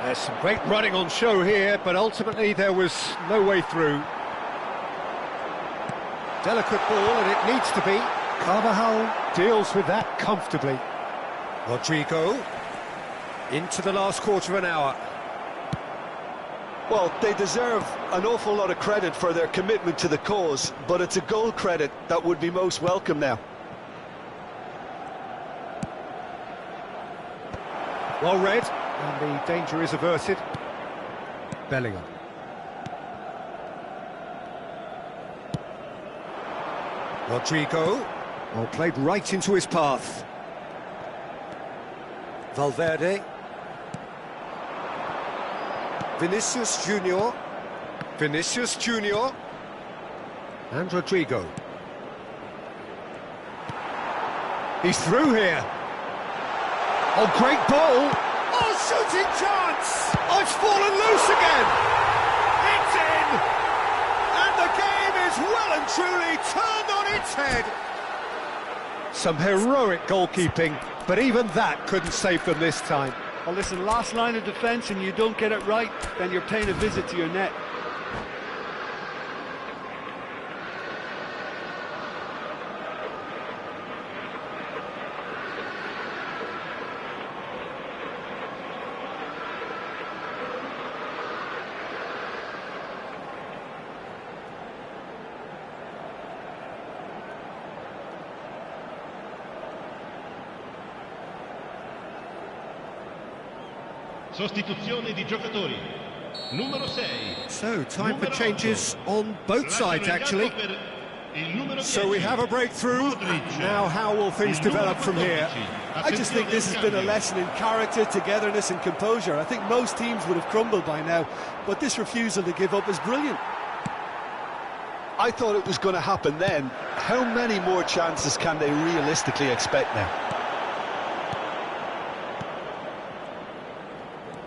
There's some great running on show here, but ultimately there was no way through. Delicate ball, and it needs to be. Carvajal deals with that comfortably. Rodrigo into the last quarter of an hour. Well, they deserve an awful lot of credit for their commitment to the cause, but it's a goal credit that would be most welcome now. Well read, and the danger is averted. Bellingham. Rodrigo. Well, played right into his path. Valverde. Vinicius Junior. Vinicius Junior. And Rodrigo. He's through here. Oh, great ball. Oh, shooting chance. Oh, it's fallen loose again. It's in. And the game is well and truly turned on its head. Some heroic goalkeeping, but even that couldn't save them this time. Well, listen, last line of defence and you don't get it right, then you're paying a visit to your net. Sostituzione di giocatori. Numero 6. So, time for changes on both sides, actually. So we have a breakthrough. Now how will things develop from here? I just think this has been a lesson in character, togetherness and composure. I think most teams would have crumbled by now, but this refusal to give up is brilliant. I thought it was going to happen then. How many more chances can they realistically expect now?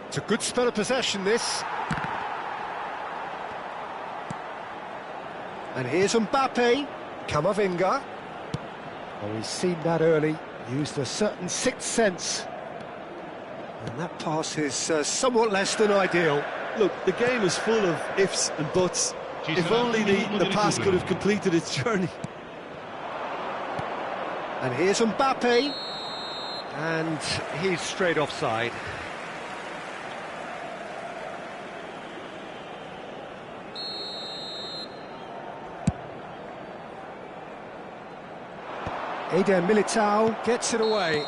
It's a good spell of possession, this. And here's Mbappe, Camavinga. Oh, he's seen that early, used a certain sixth sense. And that pass is somewhat less than ideal. Look, the game is full of ifs and buts. If only the pass could have completed its journey. And here's Mbappe. And he's straight offside. Eder Militao gets it away.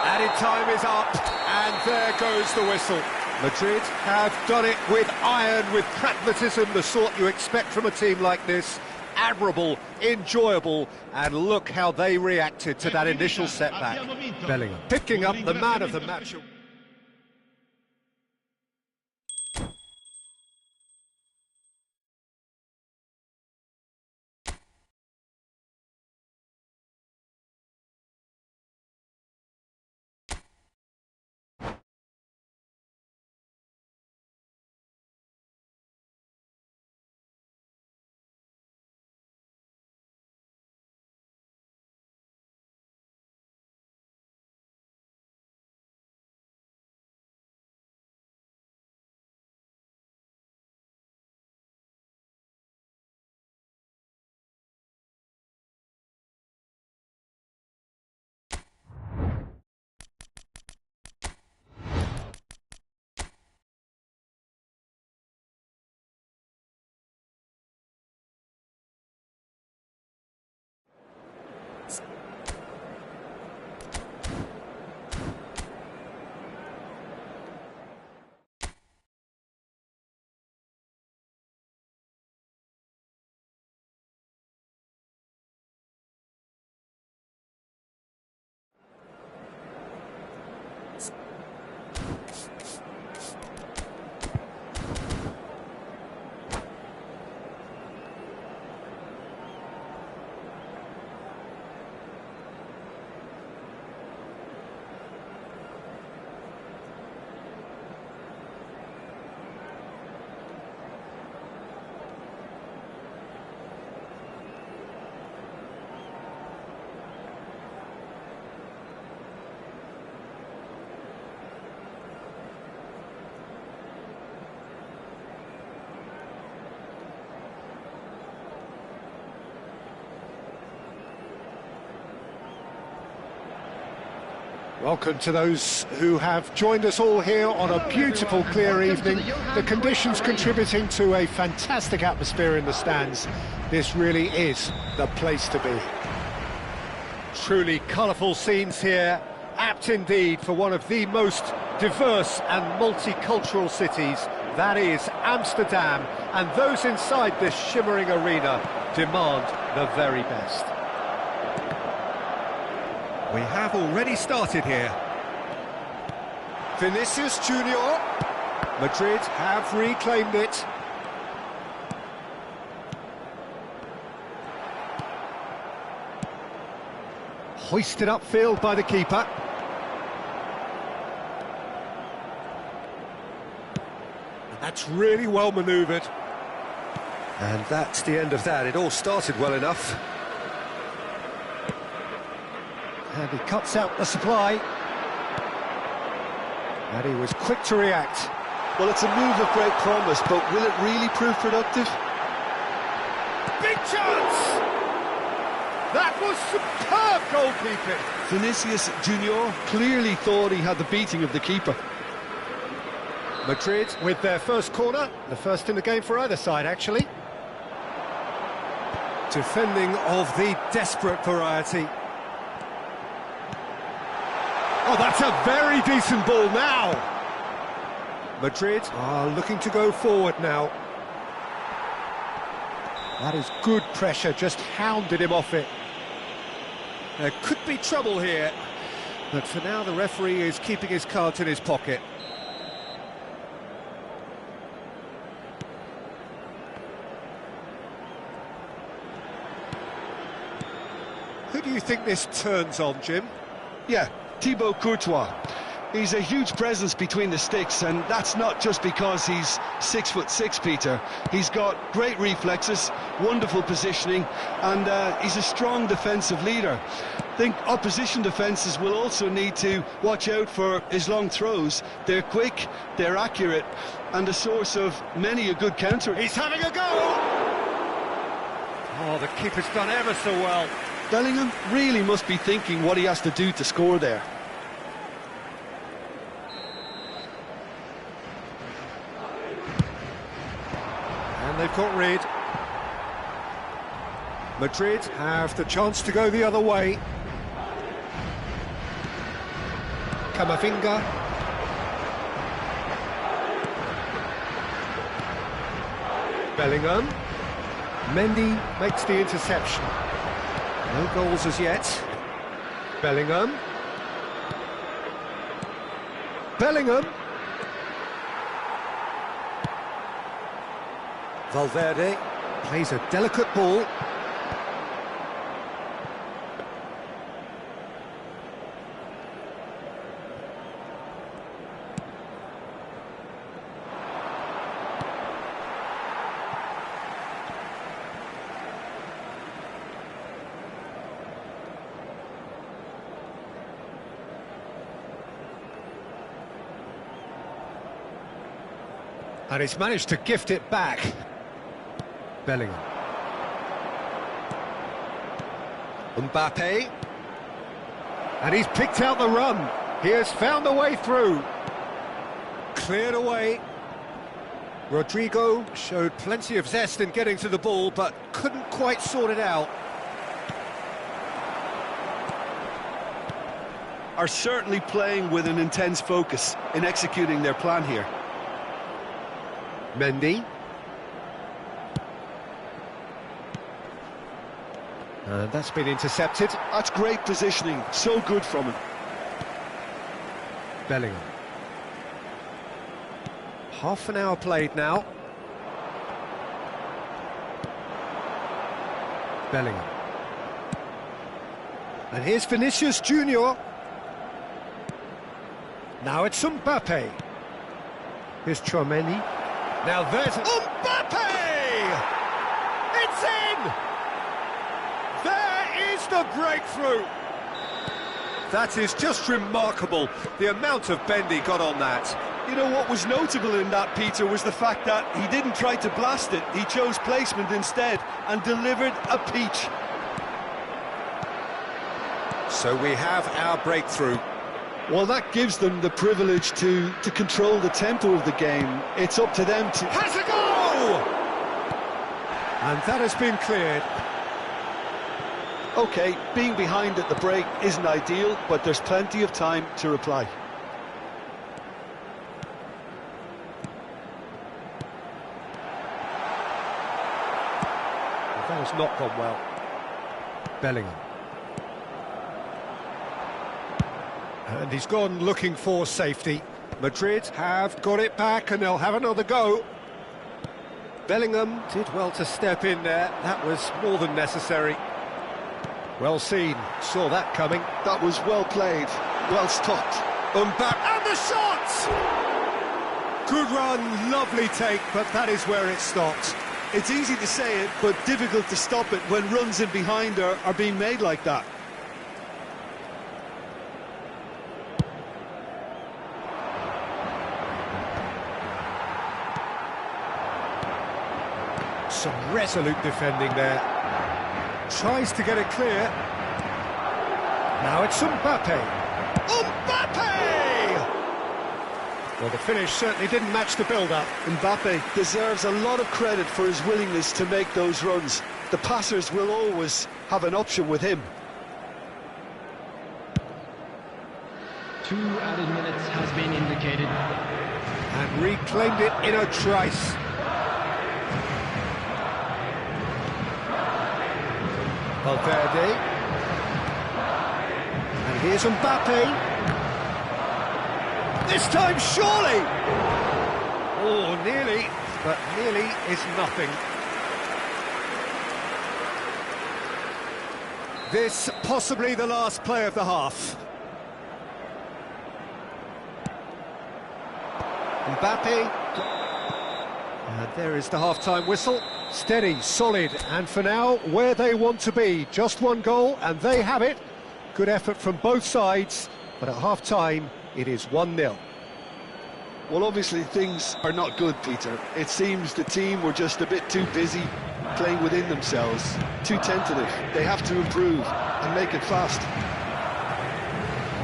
Added time is up, and there goes the whistle. Madrid have done it with iron, with pragmatism, the sort you expect from a team like this. Admirable, enjoyable, and look how they reacted to that initial setback. Bellingham picking up the man of the match. Welcome to those who have joined us all here on a beautiful, clear evening. The conditions contributing to a fantastic atmosphere in the stands. This really is the place to be. Truly colourful scenes here, apt indeed for one of the most diverse and multicultural cities. That is Amsterdam, and those inside this shimmering arena demand the very best. We have already started here. Vinicius Junior. Madrid have reclaimed it. Hoisted upfield by the keeper. And that's really well manoeuvred. And that's the end of that. It all started well enough. And he cuts out the supply. And he was quick to react. Well, it's a move of great promise, but will it really prove productive? Big chance! That was superb goalkeeping. Vinicius Junior clearly thought he had the beating of the keeper. Madrid with their first corner, the first in the game for either side, actually. Defending of the desperate variety. Oh, that's a very decent ball now. Madrid are looking to go forward now. That is good pressure, just hounded him off it. There could be trouble here, but for now the referee is keeping his cards in his pocket. Who do you think this turns on, Jim? Yeah, Thibaut Courtois. He's a huge presence between the sticks, and that's not just because he's 6'6", Peter. He's got great reflexes, wonderful positioning, and he's a strong defensive leader. I think opposition defences will also need to watch out for his long throws. They're quick, they're accurate, and a source of many a good counter. He's having a go! Oh, the keeper's done ever so well. Bellingham really must be thinking what he has to do to score there. And they've got rid. Madrid have the chance to go the other way. Camavinga. Bellingham. Mendy makes the interception. No goals as yet. Bellingham. Bellingham. Valverde plays a delicate ball. And he's managed to gift it back. Bellingham. Mbappe. And he's picked out the run. He has found a way through. Cleared away. Rodrigo showed plenty of zest in getting to the ball, but couldn't quite sort it out. Are certainly playing with an intense focus in executing their plan here. Mendy. And that's been intercepted. That's great positioning, so good from him. Bellingham. Half an hour played now. Bellingham. And here's Vinicius Junior. Now it's Mbappe. Here's Tchouaméni. Now there's Mbappe! It's in! There is the breakthrough! That is just remarkable, the amount of bend he got on that. You know what was notable in that, Peter, was the fact that he didn't try to blast it. He chose placement instead and delivered a peach. So we have our breakthrough. Well, that gives them the privilege to control the tempo of the game. It's up to them to... Has a goal! And that has been cleared. OK, being behind at the break isn't ideal, but there's plenty of time to reply. That has not gone well. Bellingham. And he's gone looking for safety. Madrid have got it back and they'll have another go. Bellingham did well to step in there. That was more than necessary. Well seen, saw that coming. That was well played, well stopped. Mbappe, and the shot! Good run, lovely take, but that is where it stopped. It's easy to say it, but difficult to stop it when runs in behind are being made like that. Some resolute defending there. Tries to get it clear. Now it's Mbappe. Mbappe! Well, the finish certainly didn't match the build-up. Mbappe deserves a lot of credit for his willingness to make those runs. The passers will always have an option with him. 2 added minutes has been indicated. And reclaimed it in a trice. Valverde. And here's Mbappe. This time, surely! Oh, nearly, but nearly is nothing. This possibly the last play of the half. Mbappe. And there is the half-time whistle. Steady, solid, and for now, where they want to be. Just one goal, and they have it. Good effort from both sides, but at half-time, it is 1-0. Well, obviously things are not good, Peter. It seems the team were just a bit too busy playing within themselves, too tentative. They have to improve and make it fast.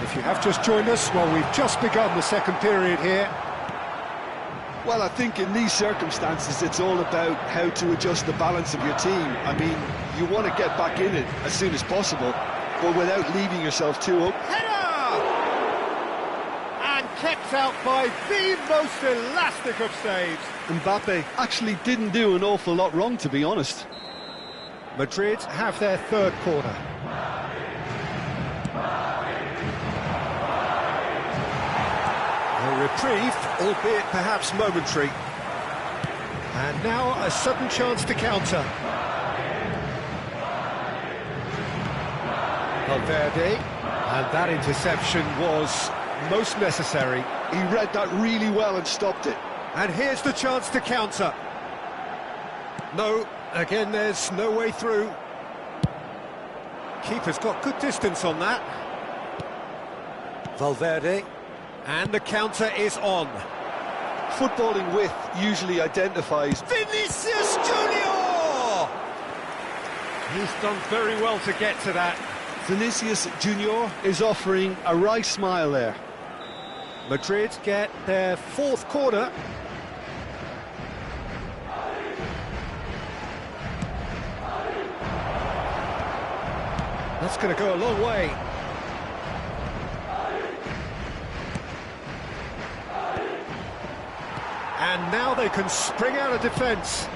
If you have just joined us, well, we've just begun the second period here. Well, I think in these circumstances it's all about how to adjust the balance of your team. I mean, you want to get back in it as soon as possible, but without leaving yourself too open. Header! And kept out by the most elastic of saves. Mbappe actually didn't do an awful lot wrong, to be honest. Madrid have their third corner. A reprieve, albeit perhaps momentary. And now a sudden chance to counter. Valverde, and that interception was most necessary. He read that really well and stopped it. And here's the chance to counter. No, again there's no way through. Keeper's got good distance on that. Valverde, and the counter is on. Footballing width usually identifies Vinicius Junior! He's done very well to get to that. Vinicius Junior is offering a wry smile there. Madrid get their fourth corner. That's going to go a long way. And now they can spring out of defence.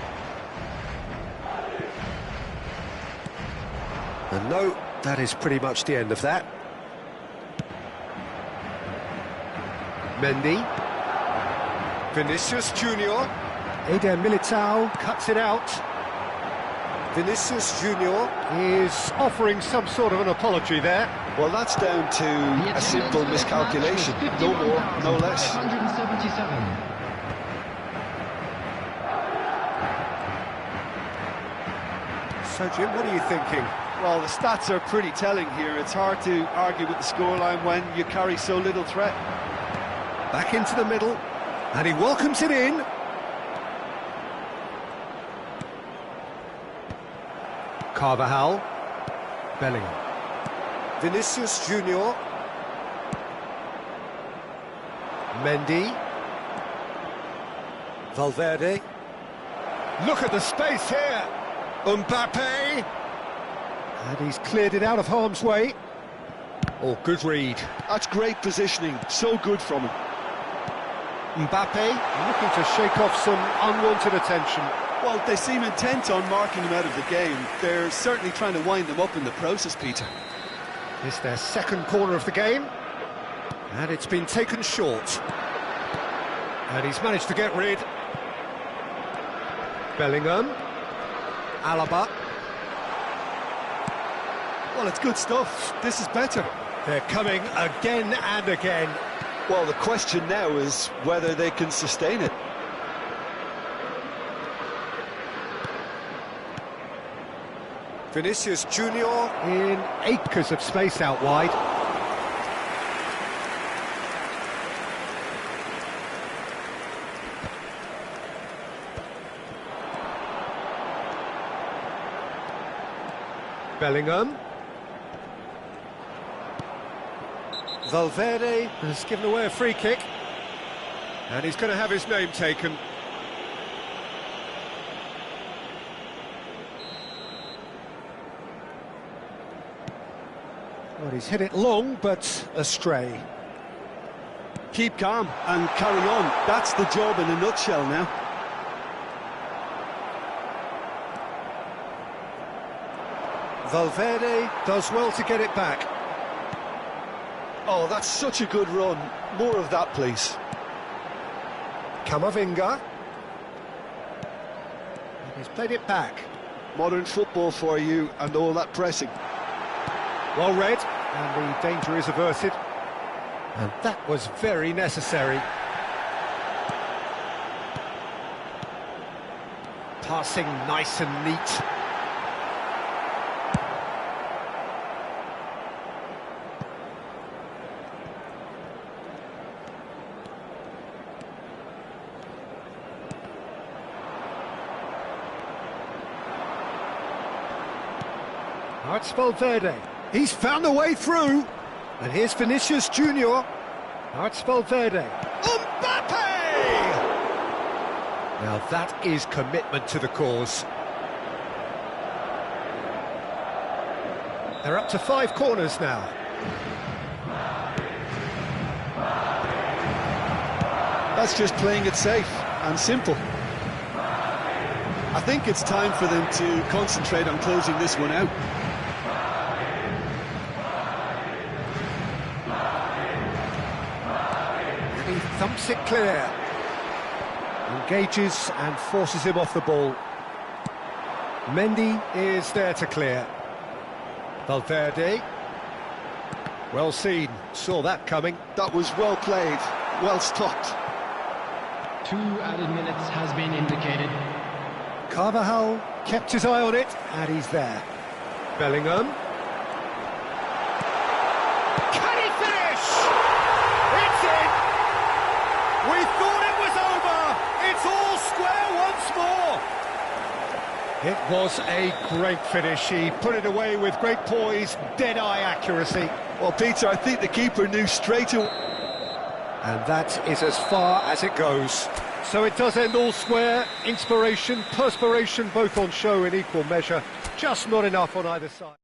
And no, that is pretty much the end of that. Mendy. Vinicius Junior. Eder Militao cuts it out. Vinicius Junior is offering some sort of an apology there. Well, that's down to a simple miscalculation. No more, no less. 577. So, Jim, what are you thinking? Well, the stats are pretty telling here. It's hard to argue with the scoreline when you carry so little threat. Back into the middle, and he welcomes it in. Carvajal. Bellingham. Vinicius Junior. Mendy. Valverde. Look at the space here. Mbappe. And he's cleared it out of harm's way. Oh, good read. That's great positioning. So good from him. Mbappe looking to shake off some unwanted attention. Well, they seem intent on marking him out of the game. They're certainly trying to wind him up in the process, Peter. It's their second corner of the game. And it's been taken short. And he's managed to get rid. Bellingham. Alaba. Well, it's good stuff. This is better. They're coming again and again. Well, the question now is whether they can sustain it. Vinicius Junior in acres of space out wide. Bellingham. Valverde has given away a free kick. And he's going to have his name taken. Well, he's hit it long, but astray. Keep calm and carry on. That's the job in a nutshell now. Valverde does well to get it back. Oh, that's such a good run. More of that, please. Camavinga. He's played it back. Modern football for you and all that pressing. Well read, and the danger is averted. And that was very necessary. Passing nice and neat. Now it's Valverde. He's found a way through. And here's Vinicius Junior. Now it's Valverde. Mbappe! Now that is commitment to the cause. They're up to 5 corners now. That's just playing it safe and simple. I think it's time for them to concentrate on closing this one out. He thumps it clear. Engages and forces him off the ball. Mendy is there to clear. Valverde. Well seen, saw that coming. That was well played, well stopped. 2 added minutes has been indicated. Carvajal kept his eye on it, and he's there. Bellingham. Can he finish? It's in! We thought it was over! It's all square once more! It was a great finish. He put it away with great poise, dead-eye accuracy. Well, Peter, I think the keeper knew straight away. And that is as far as it goes. So it does end all square. Inspiration, perspiration, both on show in equal measure. Just not enough on either side.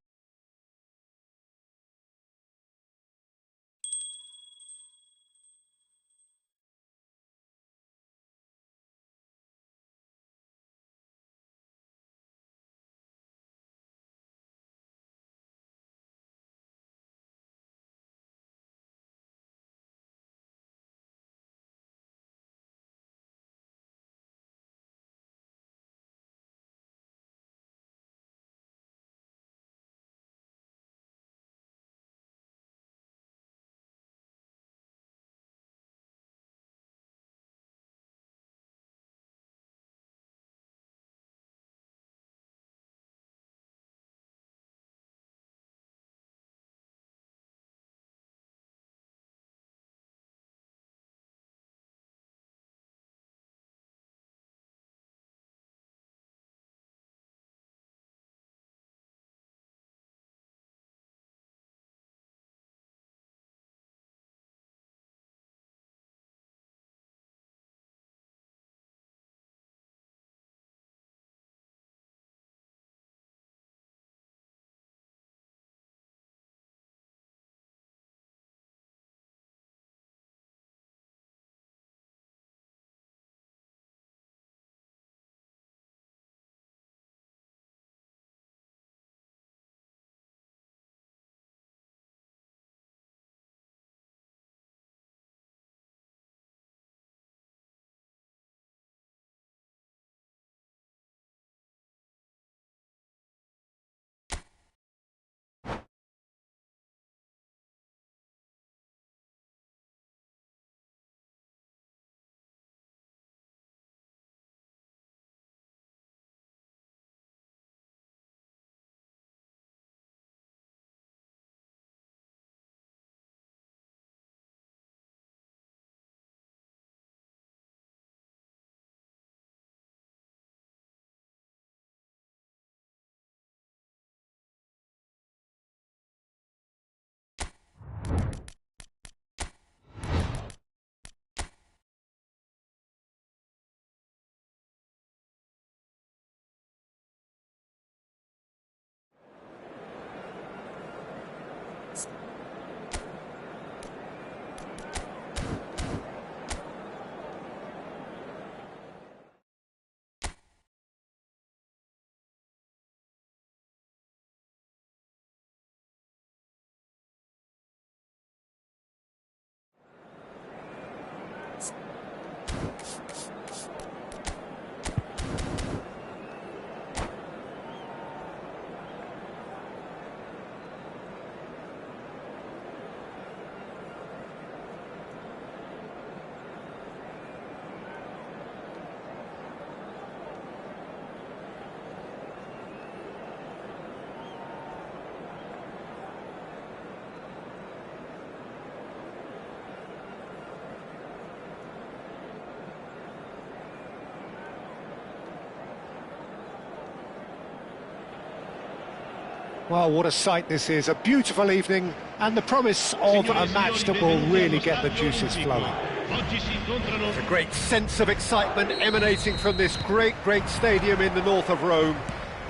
Well, what a sight this is, a beautiful evening, and the promise of a match that will really get the juices flowing. There's a great sense of excitement emanating from this great stadium in the north of Rome.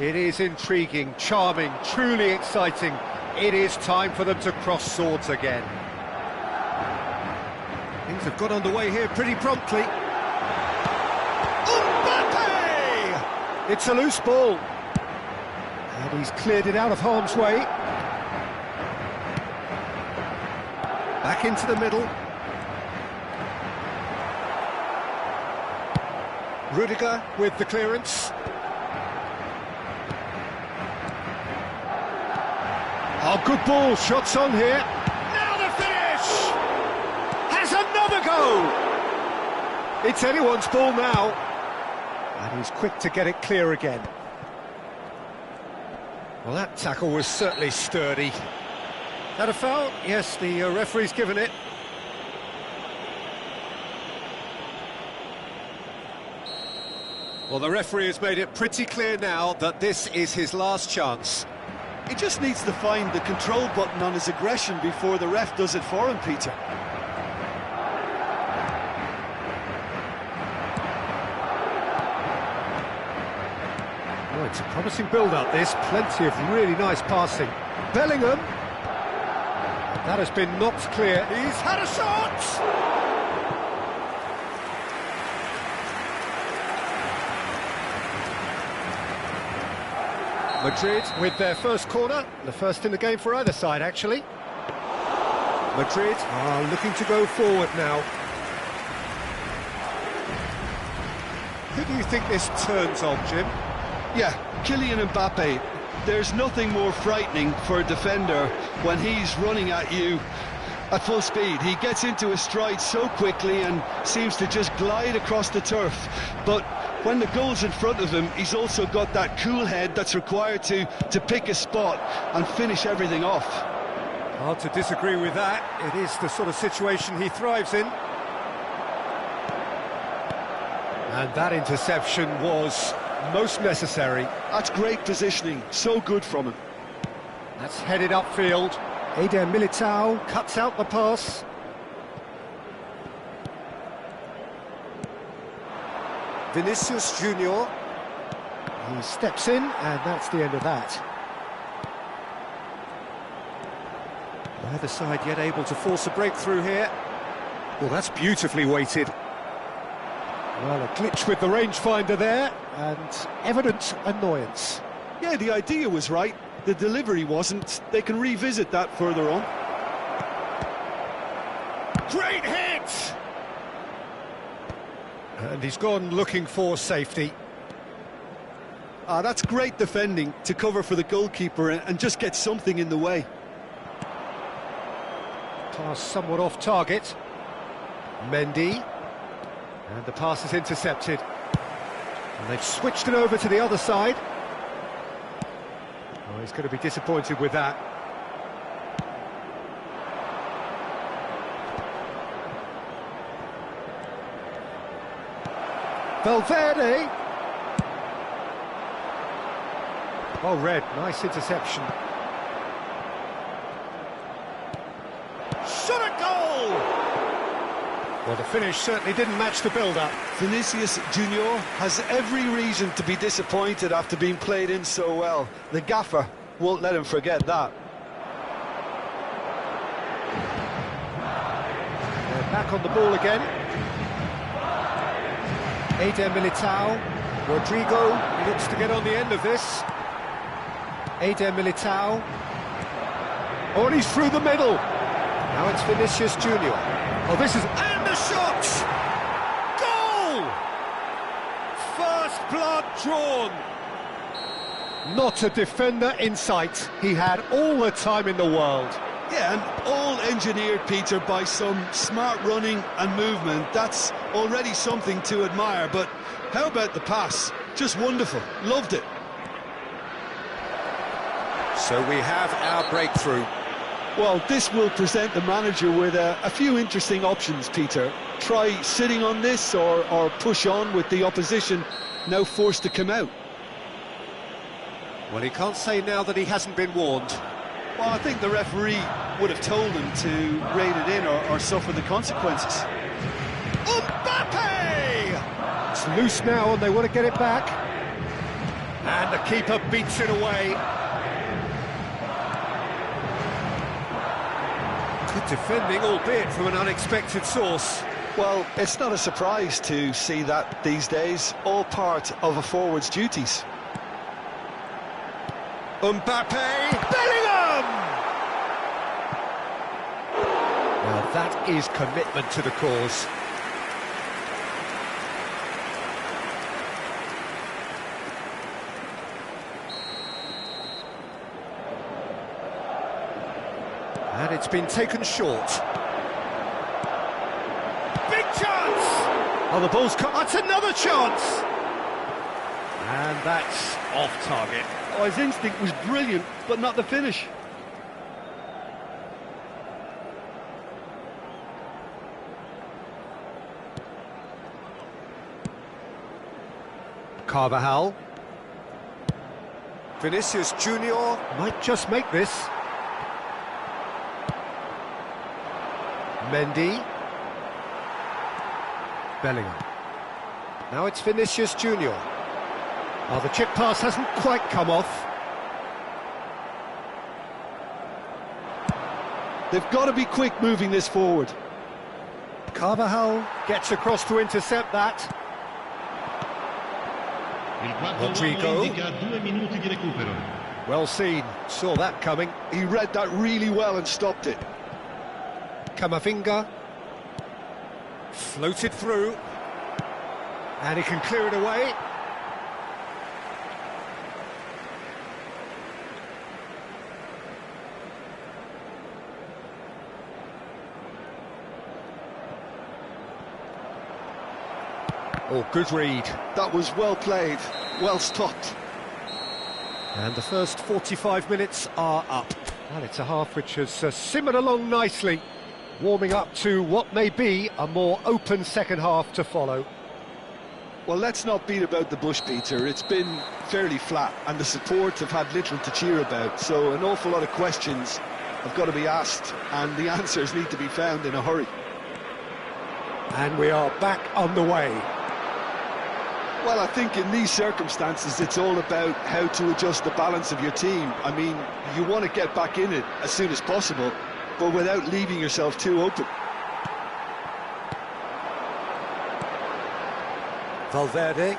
It is intriguing, charming, truly exciting. It is time for them to cross swords again. Things have got underway here pretty promptly. Mbappe! It's a loose ball. And he's cleared it out of harm's way. Back into the middle. Rudiger with the clearance. Oh, good ball, shots on here. Now the finish! Has another go! It's anyone's ball now. And he's quick to get it clear again. Well, that tackle was certainly sturdy. That a foul? Yes, the referee's given it. Well, the referee has made it pretty clear now that this is his last chance. He just needs to find the control button on his aggression before the ref does it for him, Peter. Oh, it's a promising build-up, this. Plenty of really nice passing. Bellingham. That has been knocked clear. He's had a shot! Madrid with their first corner, the first in the game for either side, actually. Madrid are looking to go forward now. Who do you think this turns on, Jim? Yeah, Kylian Mbappe. There's nothing more frightening for a defender when he's running at you at full speed. He gets into his stride so quickly and seems to just glide across the turf. But when the goal's in front of him, he's also got that cool head that's required to pick a spot and finish everything off. Hard to disagree with that. It is the sort of situation he thrives in. And that interception was most necessary. That's great positioning, so good from him. That's headed upfield. Eder Militao cuts out the pass. Vinicius Junior. He steps in, and that's the end of that. Neither side yet able to force a breakthrough here. Well, that's beautifully weighted. Well, a glitch with the rangefinder there, and evident annoyance. Yeah, the idea was right, the delivery wasn't. They can revisit that further on. Great hit! And he's gone looking for safety. That's great defending to cover for the goalkeeper and just get something in the way. Pass somewhat off target. Mendy. And the pass is intercepted. And they've switched it over to the other side. Oh, he's going to be disappointed with that. Valverde. Oh, red, nice interception. Shot a goal! Well, the finish certainly didn't match the build-up. Vinicius Junior has every reason to be disappointed after being played in so well. The gaffer won't let him forget that. They're back on the ball again. Eder Militao. Rodrigo, he looks to get on the end of this. Eder Militao. Oh, and he's through the middle. Now it's Vinicius Junior. Oh, this is... And the shot! Goal! First blood drawn. Not a defender in sight. He had all the time in the world. Yeah, and all engineered, Peter, by some smart running and movement. That's already something to admire, but how about the pass? Just wonderful. Loved it. So we have our breakthrough. Well, this will present the manager with a few interesting options, Peter. Try sitting on this or push on with the opposition now forced to come out. Well, he can't say now that he hasn't been warned. Well, I think the referee would have told him to rein it in or suffer the consequences. Mbappe! It's loose now and they want to get it back. And the keeper beats it away. Good defending, albeit from an unexpected source. Well, it's not a surprise to see that these days, all part of a forward's duties. Mbappe! Bellingham! Well, that is commitment to the cause. And it's been taken short. Big chance! Oh, the ball's cut. That's another chance! And that's off target. Oh, his instinct was brilliant, but not the finish. Carvajal. Vinicius Junior might just make this. Mendy. Bellingham. Now it's Vinicius Junior. Oh, the chip pass hasn't quite come off. They've got to be quick moving this forward. Carvajal gets across to intercept that. Rodrigo. Well seen, saw that coming. He read that really well and stopped it. Camavinga. Floated through. And he can clear it away. Oh, good read. That was well played, well stopped. And the first 45 minutes are up. Well, it's a half which has simmered along nicely, warming up to what may be a more open second half to follow. Well, let's not beat about the bush, Peter. It's been fairly flat, and the support have had little to cheer about, so an awful lot of questions have got to be asked, and the answers need to be found in a hurry. And we are back on the way. Well, I think in these circumstances, it's all about how to adjust the balance of your team. I mean, you want to get back in it as soon as possible, but without leaving yourself too open. Valverde.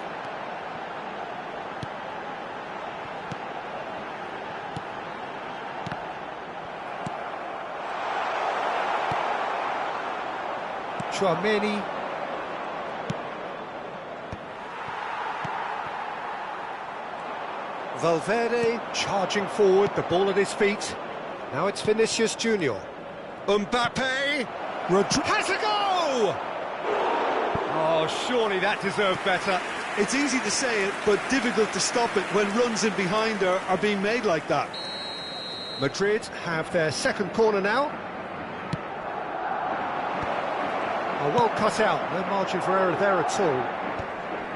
Chouameni. Valverde charging forward, the ball at his feet. Now it's Vinicius Junior. Mbappe has a go! Oh, surely that deserved better. It's easy to say it, but difficult to stop it when runs in behind are being made like that. Madrid have their second corner now. Oh, well cut out, no margin for error there at all.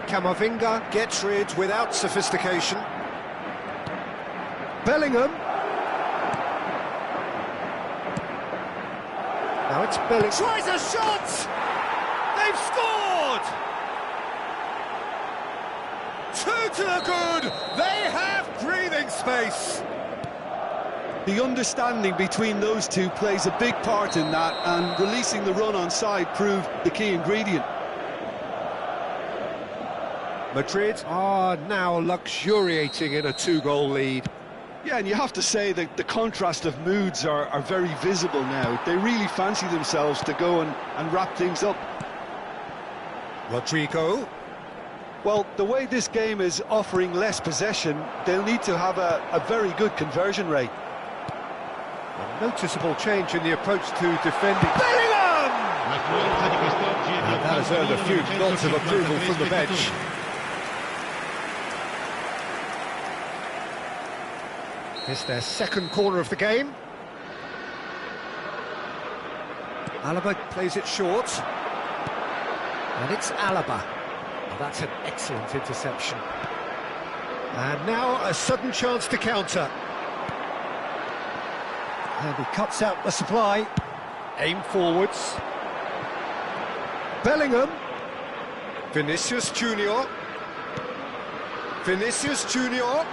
Camavinga gets rid without sophistication. Bellingham. Now it's Bellingham. Tries a shot! They've scored! 2 to the good! They have breathing space! The understanding between those two plays a big part in that, and releasing the run on side proved the key ingredient. Madrid are now luxuriating in a 2-goal lead. Yeah, and you have to say that the contrast of moods are very visible now. They really fancy themselves to go and wrap things up. Rodrigo. Well, the way this game is offering less possession, they'll need to have a very good conversion rate. A noticeable change in the approach to defending. Bellingham! And that has earned a few nods of approval from the bench. It's their second corner of the game. Alaba plays it short. And it's Alaba. Oh, that's an excellent interception. And now a sudden chance to counter. And he cuts out the supply. Aim forwards. Bellingham. Vinicius Junior. Vinicius Junior.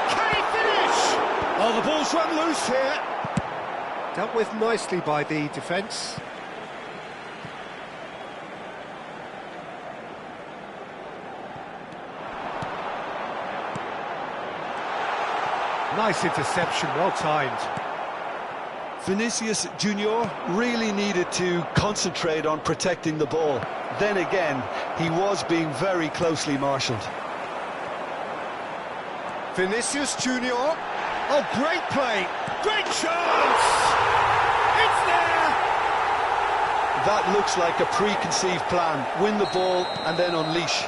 Can he finish? Oh, the ball's run loose here. Dealt with nicely by the defence. Nice interception, well timed. Vinicius Junior really needed to concentrate on protecting the ball. Then again, he was being very closely marshalled. Vinicius Junior. Oh, great play. Great chance. It's there. That looks like a preconceived plan. Win the ball and then unleash.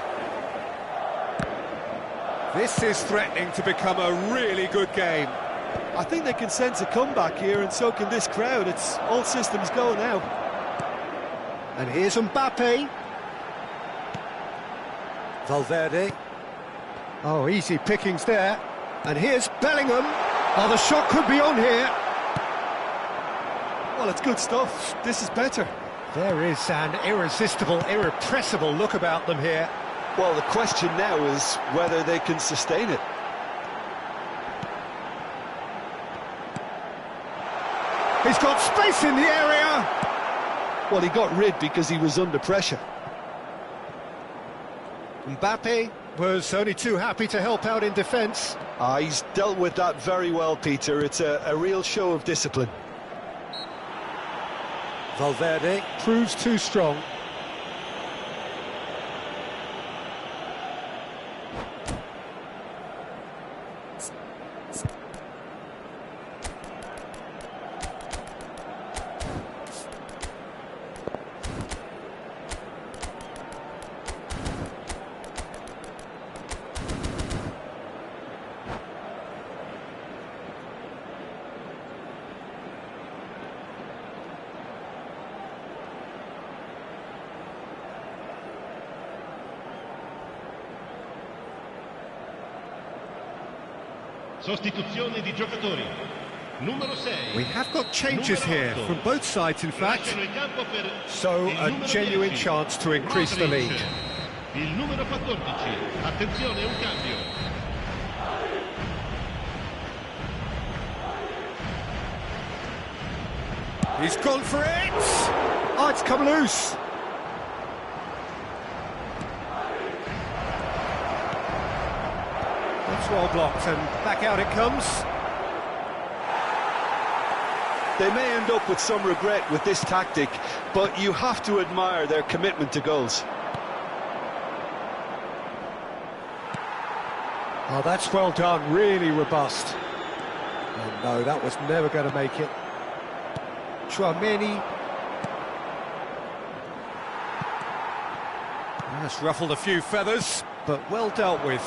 This is threatening to become a really good game. I think they can sense a comeback here, and so can this crowd. It's all systems go now. And here's Mbappe. Valverde. Oh, easy pickings there. And here's Bellingham. Oh, the shot could be on here. Well, it's good stuff. This is better. There is an irresistible, irrepressible look about them here. Well, the question now is whether they can sustain it. He's got space in the area. Well, he got rid because he was under pressure. Mbappe was only too happy to help out in defence. He's dealt with that very well, Peter. It's a real show of discipline. Valverde proves too strong. Sostituzione di giocatori. Numero 6. We have got changes here from both sides, in fact. So a genuine chance to increase the lead. Il numero 14. Attenzione, un cambio. He's gone for it. Oh, it's come loose. That's well blocked, and back out it comes. They may end up with some regret with this tactic, but you have to admire their commitment to goals. Oh, that's well done, really robust. Oh no, that was never going to make it. Chouameni. That's ruffled a few feathers, but well dealt with.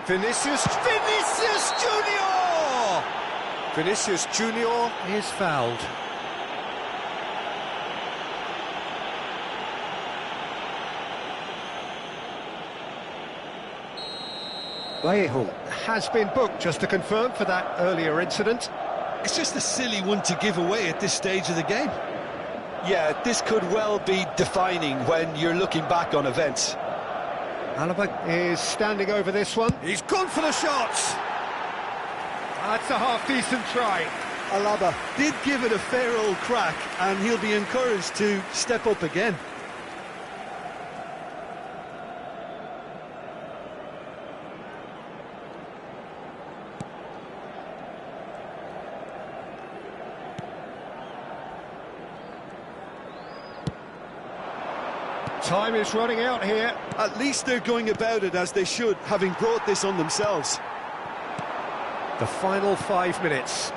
Vinicius Junior! Vinicius Junior is fouled. Vallejo has been booked, just to confirm, for that earlier incident. It's just a silly one to give away at this stage of the game. Yeah, this could well be defining when you're looking back on events. Alaba is standing over this one. He's gone for the shots. That's a half-decent try. Alaba did give it a fair old crack, and he'll be encouraged to step up again. Time is running out here. At least they're going about it as they should, having brought this on themselves. The final 5 minutes.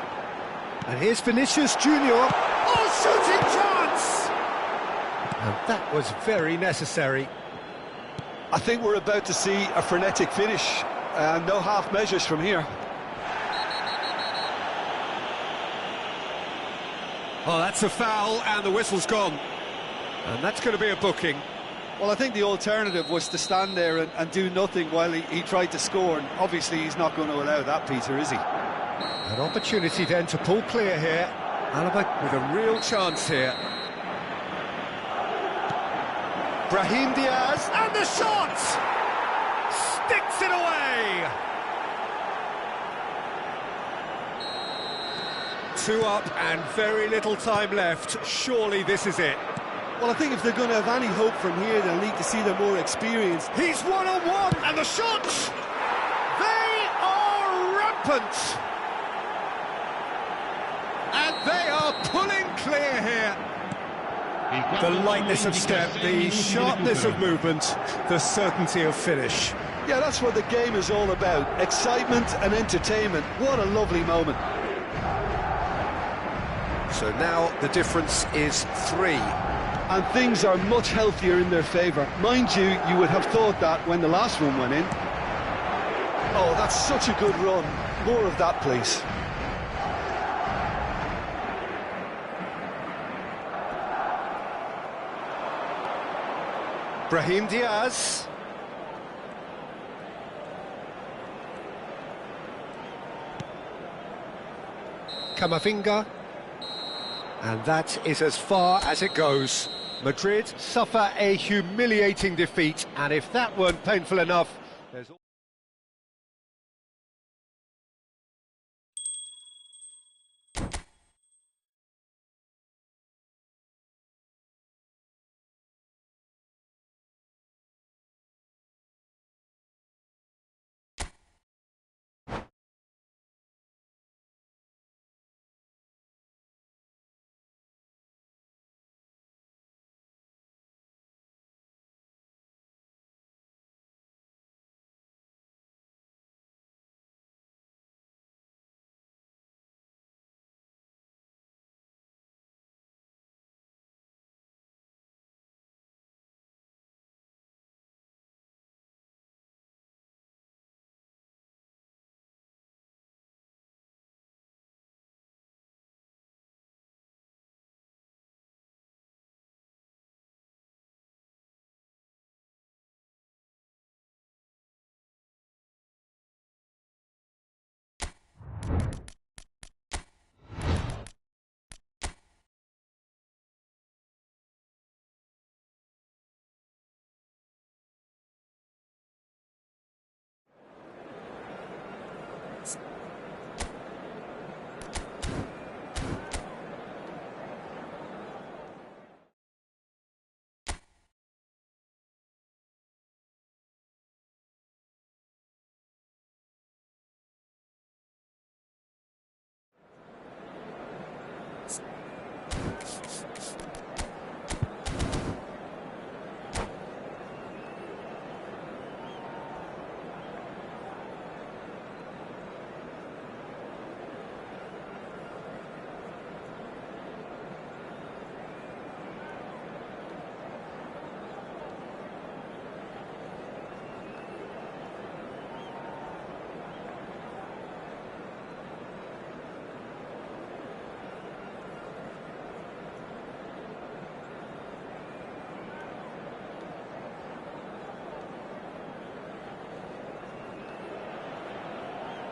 And here's Vinicius Junior. Oh, shooting chance! And that was very necessary. I think we're about to see a frenetic finish, and no half measures from here. Oh, that's a foul, and the whistle's gone. And that's going to be a booking. Well, I think the alternative was to stand there and do nothing while he tried to score, and obviously he's not going to allow that, Peter, is he? An opportunity then to pull clear here. Alaba with a real chance here. Brahim Diaz, and the shot! Sticks it away! 2 up and very little time left. Surely this is it. Well, I think if they're going to have any hope from here, they'll need to see them more experienced. He's one-on-one, and the shot! They are rampant! And they are pulling clear here. The lightness of step, the sharpness of movement, the certainty of finish. Yeah, that's what the game is all about. Excitement and entertainment. What a lovely moment. So now the difference is 3. And things are much healthier in their favour. Mind you, you would have thought that when the last one went in. Oh, that's such a good run. More of that, please. Brahim Diaz. Camavinga. And that is as far as it goes. Madrid suffer a humiliating defeat, and if that weren't painful enough, there's...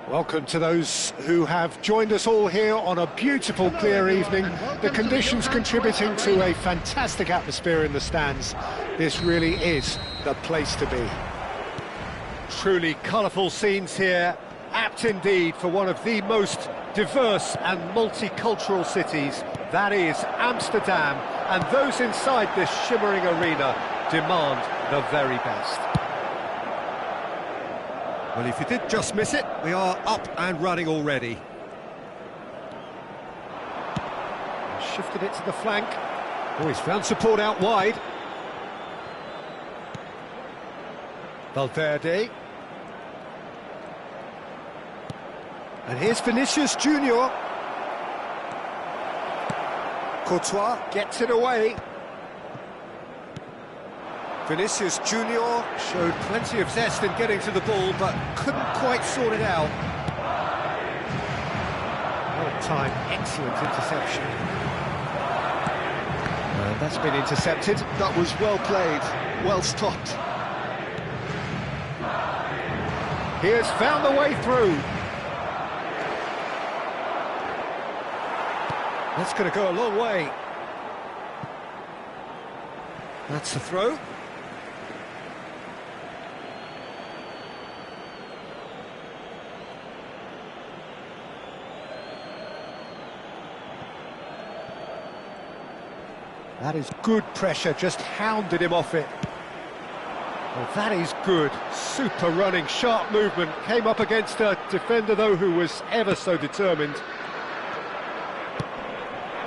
Welcome to those who have joined us all here on a beautiful, clear evening. The conditions contributing to a fantastic atmosphere in the stands. This really is the place to be. Truly colourful scenes here, apt indeed for one of the most diverse and multicultural cities. That is Amsterdam, and those inside this shimmering arena demand the very best. Well, if you did just miss it, we are up and running already. Shifted it to the flank. Oh, he's found support out wide. Valverde. And here's Vinicius Junior. Courtois gets it away. Vinicius Junior showed plenty of zest in getting to the ball, but couldn't quite sort it out. Well timed, excellent interception. And That's been intercepted. That was well played, well stopped. He has found the way through. That's going to go a long way. That's the throw. That is good pressure, just hounded him off it. Well, that is good. Super running, sharp movement. Came up against a defender, though, who was ever so determined.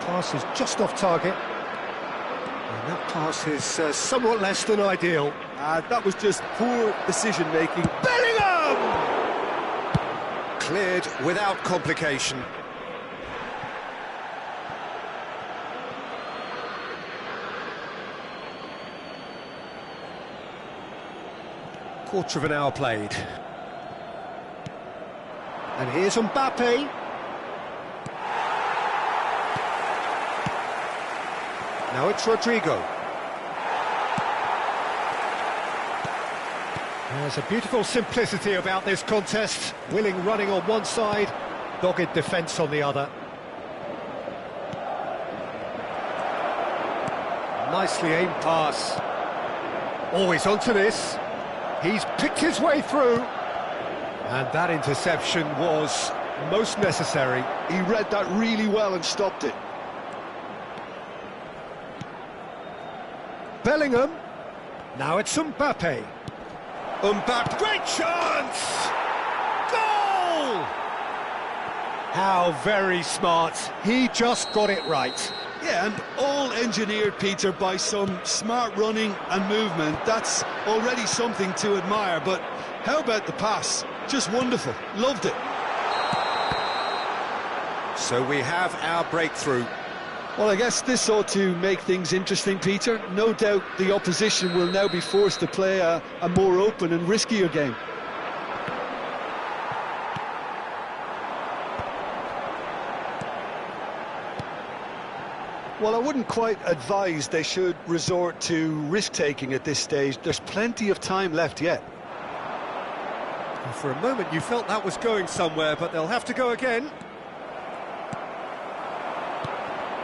Pass is just off target. And that pass is somewhat less than ideal. That was just poor decision-making. Bellingham! Cleared without complication. Quarter of an hour played. And here's Mbappe. Now it's Rodrigo. There's a beautiful simplicity about this contest. Willing running on one side, dogged defence on the other. Nicely aimed pass. Always onto this. He's picked his way through. And that interception was most necessary. He read that really well and stopped it. Bellingham. Now it's Mbappe. Mbappe, great chance! Goal! How very smart. He just got it right. Yeah, and all engineered, Peter, by some smart running and movement. That's already something to admire, but how about the pass? Just wonderful. Loved it. So we have our breakthrough. Well, I guess this ought to make things interesting, Peter. No doubt the opposition will now be forced to play a more open and riskier game. Well, I wouldn't quite advise they should resort to risk-taking at this stage. There's plenty of time left yet. For a moment you felt that was going somewhere, but they'll have to go again.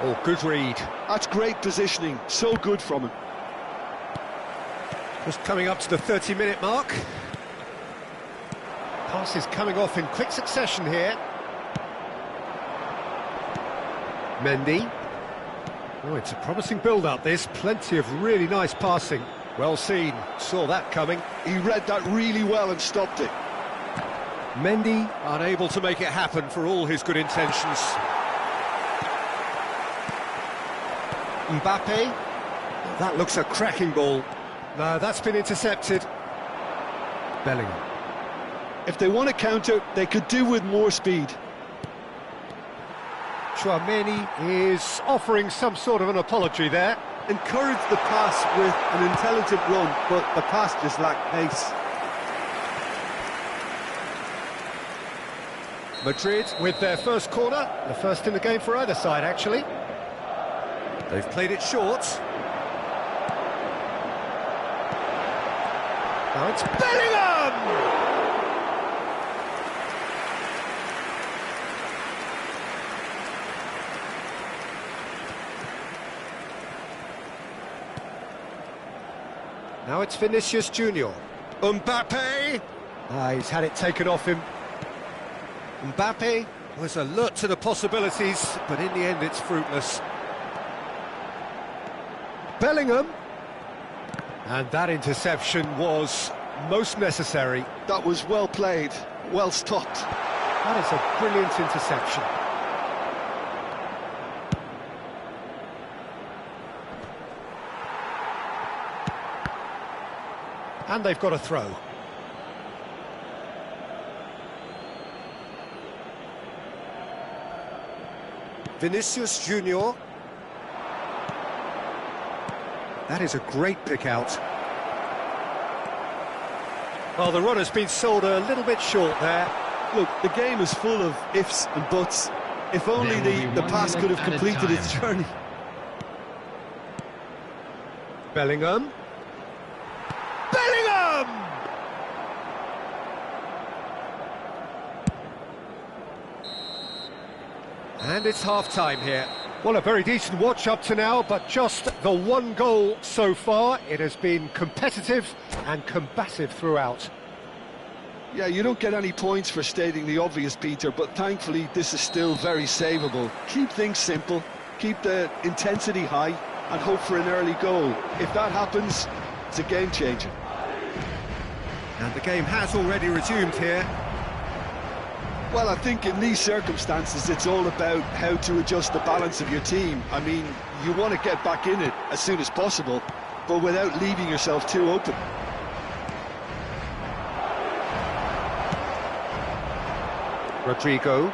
Oh, good read. That's great positioning, so good from him. Just coming up to the 30-minute mark. Pass is coming off in quick succession here. Mendy. Oh, it's a promising build-up, this. Plenty of really nice passing. Well seen. Saw that coming. He read that really well and stopped it. Mendy unable to make it happen for all his good intentions. Mbappe. That looks a cracking ball. No, that's been intercepted. Bellingham. If they want to counter, they could do with more speed. Chouameni is offering some sort of an apology there. Encouraged the pass with an intelligent run, but the pass just lacked pace. Madrid with their first corner, the first in the game for either side, actually. They've played it short. Now it's Bellingham! Now it's Vinicius Junior. Mbappe! He's had it taken off him. Mbappe was alert to the possibilities, but in the end it's fruitless. Bellingham. And that interception was most necessary. That was well played, well stopped. That is a brilliant interception. And they've got a throw. Vinicius Junior. That is a great pick out. Well, the run has been sold a little bit short there. Look, the game is full of ifs and buts. If only the pass could have completed its journey. Bellingham. Bellingham! And it's half-time here. Well, a very decent watch up to now, but just the one goal so far. It has been competitive and combative throughout. Yeah, you don't get any points for stating the obvious, Peter, but thankfully this is still very savable. Keep things simple, keep the intensity high, and hope for an early goal. If that happens, it's a game-changer. And the game has already resumed here. Well, I think in these circumstances, it's all about how to adjust the balance of your team. I mean, you want to get back in it as soon as possible, but without leaving yourself too open. Rodrigo.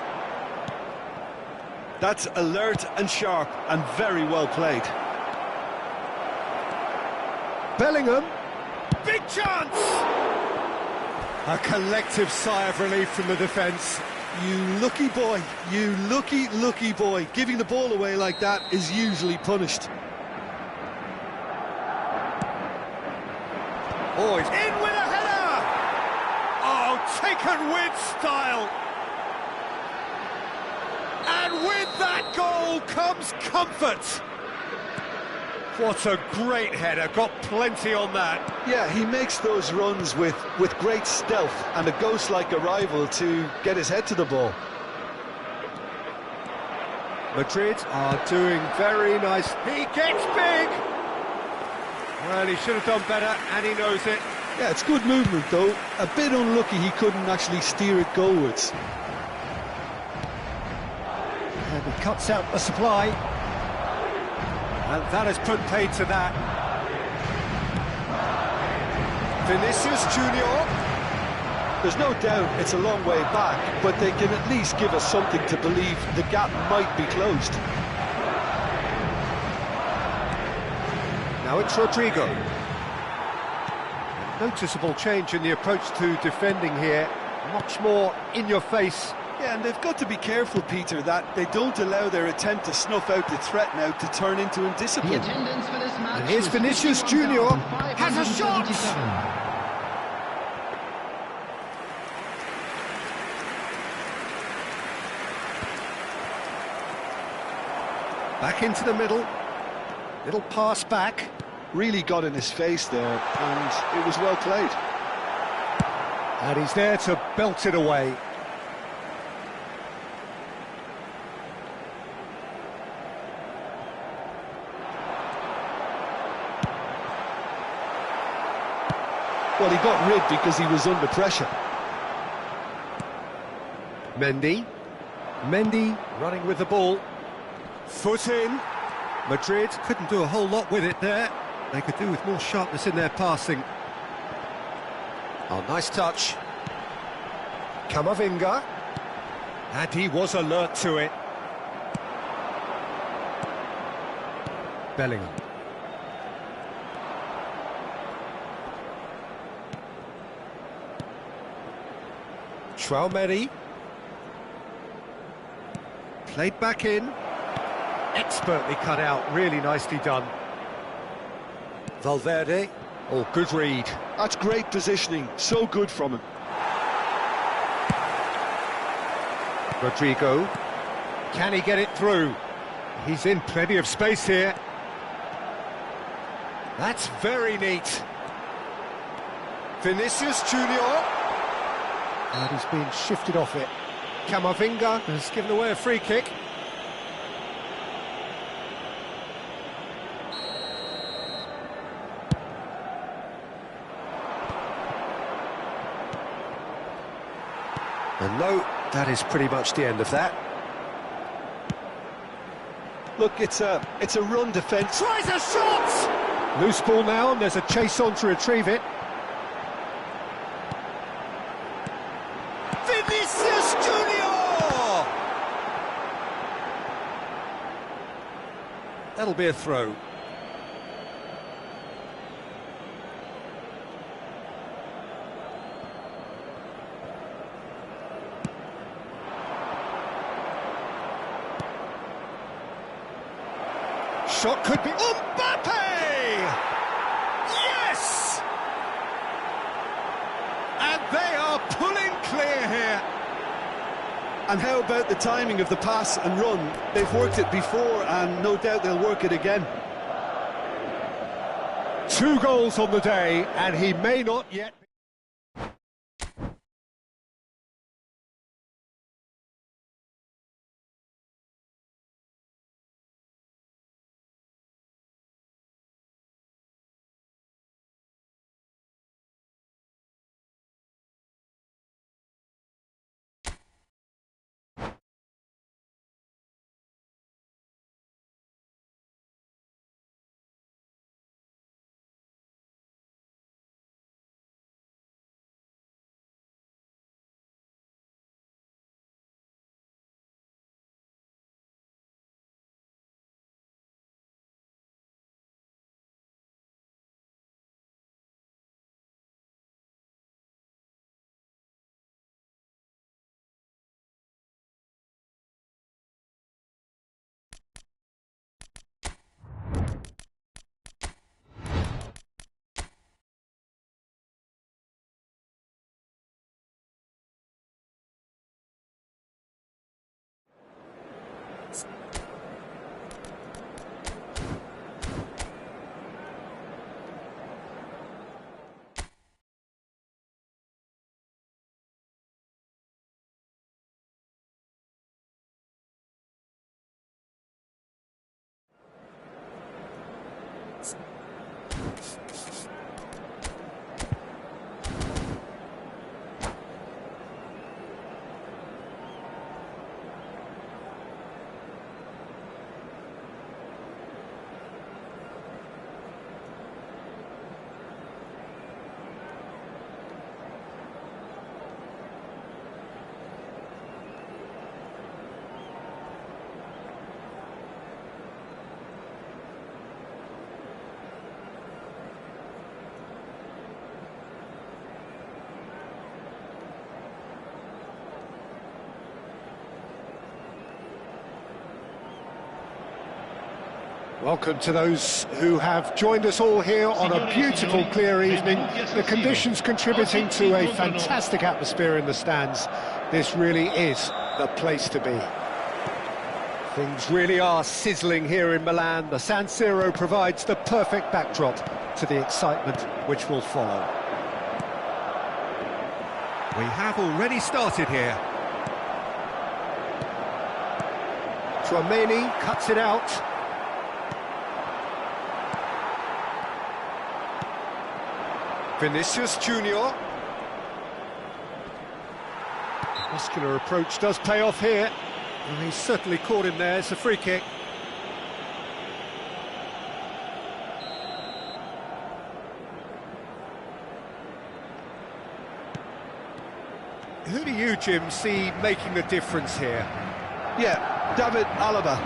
That's alert and sharp and very well played. Bellingham. Big chance! A collective sigh of relief from the defence. You lucky boy, you lucky boy. Giving the ball away like that is usually punished. Oh, it's in with a header! Oh, taken with style! And with that goal comes comfort! What a great header, got plenty on that. Yeah, he makes those runs with great stealth and a ghost-like arrival to get his head to the ball. Madrid are doing very nice. He gets big! Well, he should have done better, and he knows it. Yeah, it's good movement, though. A bit unlucky he couldn't actually steer it goalwards. And he cuts out the supply. And that has put paid to that. Vinicius Junior. There's no doubt it's a long way back, but they can at least give us something to believe the gap might be closed. Now it's Rodrigo. Noticeable change in the approach to defending here. Much more in your face. Yeah, and they've got to be careful, Peter, that they don't allow their attempt to snuff out the threat now to turn into indiscipline. The attendance for this match. And here's Vinicius Junior. Has a shot! Back into the middle. Little pass back. Really got in his face there, and it was well played. And he's there to belt it away. Well, he got rid because he was under pressure. Mendy running with the ball. Foot in. Madrid couldn't do a whole lot with it there. They could do with more sharpness in their passing. Oh, nice touch. Camavinga. And he was alert to it. Bellingham. Schwalmeri. Played back in. Expertly cut out, really nicely done. Valverde. Oh, good read. That's great positioning, so good from him. Rodrigo. Can he get it through? He's in plenty of space here. That's very neat. Vinicius Junior. And he's been shifted off it. Camavinga has given away a free kick. And no, that is pretty much the end of that. Look, it's a run defence. Tries a shot! Loose ball now, and there's a chase on to retrieve it. Vinicius Junior! That'll be a throw. Shot could be... Mbappe! And how about the timing of the pass and run? They've worked it before, and no doubt they'll work it again. 2 goals on the day, and he may not yet... Welcome to those who have joined us all here on a beautiful, clear evening. The conditions contributing to a fantastic atmosphere in the stands. This really is the place to be. Things really are sizzling here in Milan. The San Siro provides the perfect backdrop to the excitement which will follow. We have already started here. Tchouameni cuts it out. Vinicius Junior. Muscular approach does pay off here. Well, he's certainly caught him there. It's a free kick. Who do you, Jim, see making the difference here? Yeah, David Alaba,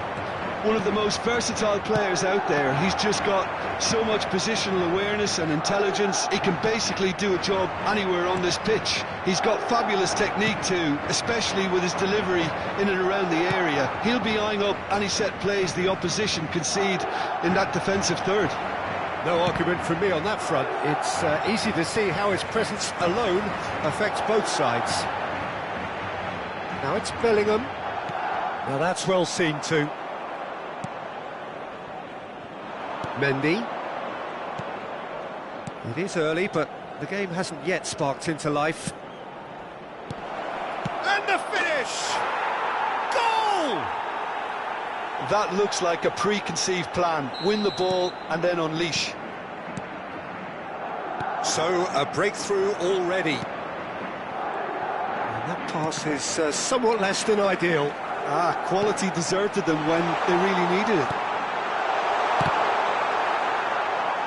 one of the most versatile players out there. He's just got so much positional awareness and intelligence. He can basically do a job anywhere on this pitch. He's got fabulous technique too, especially with his delivery in and around the area. He'll be eyeing up any set plays the opposition concede in that defensive third. No argument from me on that front. It's easy to see how his presence alone affects both sides. Now it's Bellingham. Now that's well seen too. Mendy. It is early, but the game hasn't yet sparked into life. And the finish! Goal! That looks like a preconceived plan. Win the ball and then unleash. So, a breakthrough already. And that pass is somewhat less than ideal. Quality deserted them when they really needed it.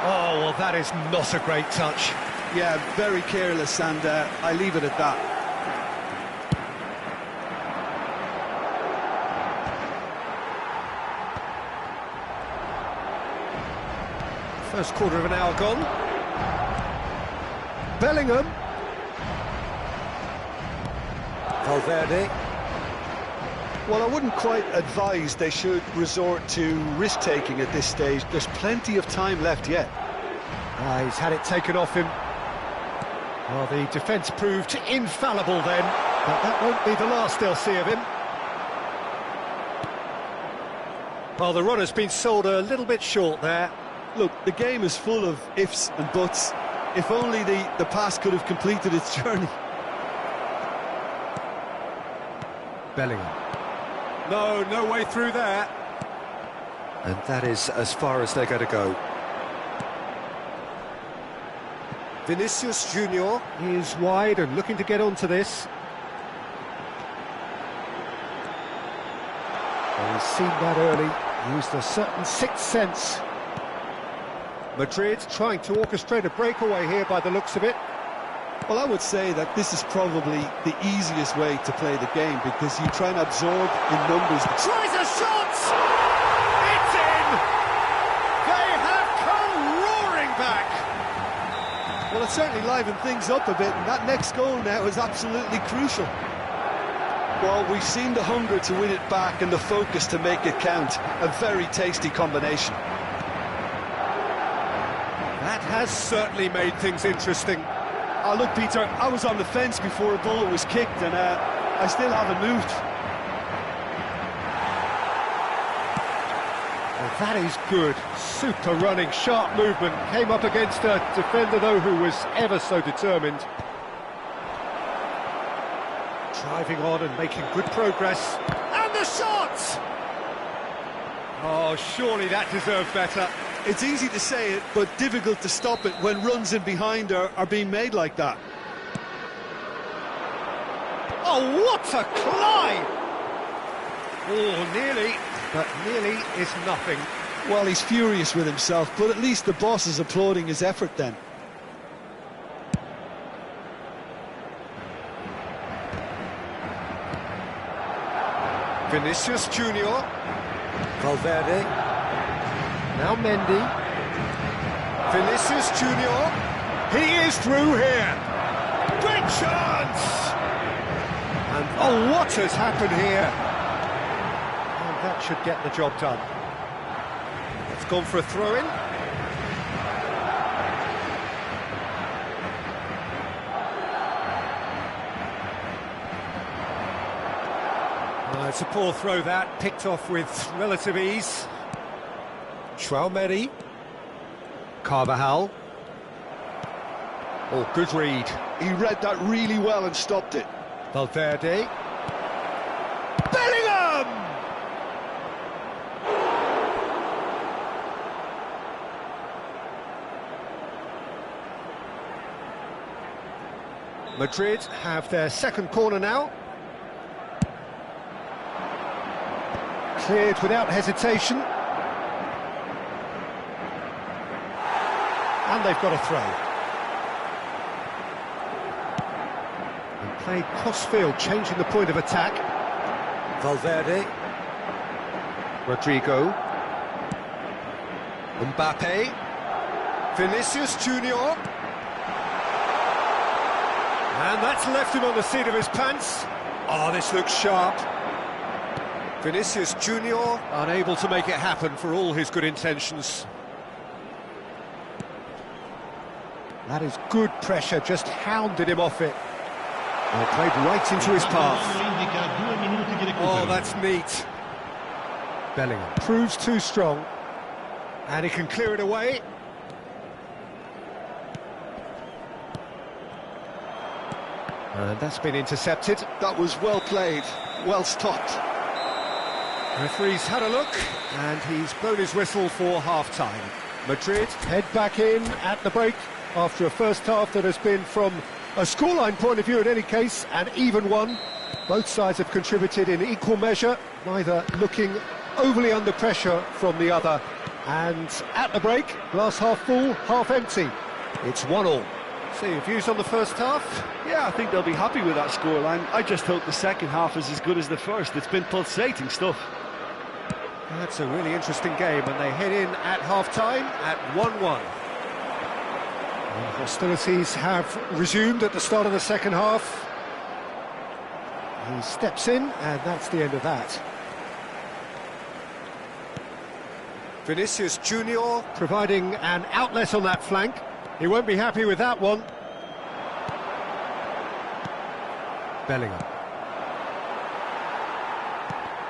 Oh, well, that is not a great touch. Yeah, very careless, and I leave it at that. First quarter of an hour gone. Bellingham. Valverde. Well, I wouldn't quite advise they should resort to risk-taking at this stage. There's plenty of time left yet. He's had it taken off him. Well, the defence proved infallible then. But that won't be the last they'll see of him. Well, the runner's been sold a little bit short there. Look, the game is full of ifs and buts. If only the pass could have completed its journey. Bellingham. No way through there. And that is as far as they're going to go. Vinicius Junior is wide and looking to get onto this. Well, he's seen that early, used a certain sixth sense. Madrid trying to orchestrate a breakaway here by the looks of it. Well, I would say that this is probably the easiest way to play the game, because you try and absorb in numbers. Tries a shot! It's in! They have come roaring back! Well, it certainly livened things up a bit, and that next goal now is absolutely crucial. Well, we've seen the hunger to win it back and the focus to make it count. A very tasty combination. That has certainly made things interesting. Oh, look, Peter, I was on the fence before a ball was kicked, and I still haven't moved. Well, that is good. Super running, sharp movement. Came up against a defender, though, who was ever so determined. Driving on and making good progress. And the shot! Oh, surely that deserved better. It's easy to say it, but difficult to stop it when runs in behind are being made like that. Oh, what a climb! Oh, nearly, but nearly is nothing. Well, he's furious with himself, but at least the boss is applauding his effort then. Vinicius Junior. Valverde. Now Mendy. Vinicius Junior. He is through here. Great chance! And oh, what has happened here? And that should get the job done. It's gone for a throw-in. It's a poor throw that, picked off with relative ease. Traumeri. Carvajal. Oh, good read. He read that really well and stopped it. Valverde. Bellingham! Madrid have their second corner now. Cleared without hesitation. And they've got a throw. And played cross-field, changing the point of attack. Valverde. Rodrigo. Mbappe. Vinicius Junior. And that's left him on the seat of his pants. Oh, this looks sharp. Vinicius Junior unable to make it happen for all his good intentions. That is good pressure, just hounded him off it. Well, played right into his path. Oh, that's neat. Bellingham proves too strong. And he can clear it away. And that's been intercepted. That was well played, well stopped. Referee's had a look, and he's blown his whistle for half-time. Madrid head back in at the break after a first half that has been, from a scoreline point of view in any case, an even one. Both sides have contributed in equal measure, neither looking overly under pressure from the other. And at the break, glass half full, half empty. It's 1-1. So your views on the first half? Yeah, I think they'll be happy with that scoreline. I just hope the second half is as good as the first. It's been pulsating stuff. That's a really interesting game, and they head in at half-time at 1-1. Hostilities have resumed at the start of the second half. He steps in, and that's the end of that. Vinicius Junior providing an outlet on that flank. He won't be happy with that one. Bellingham.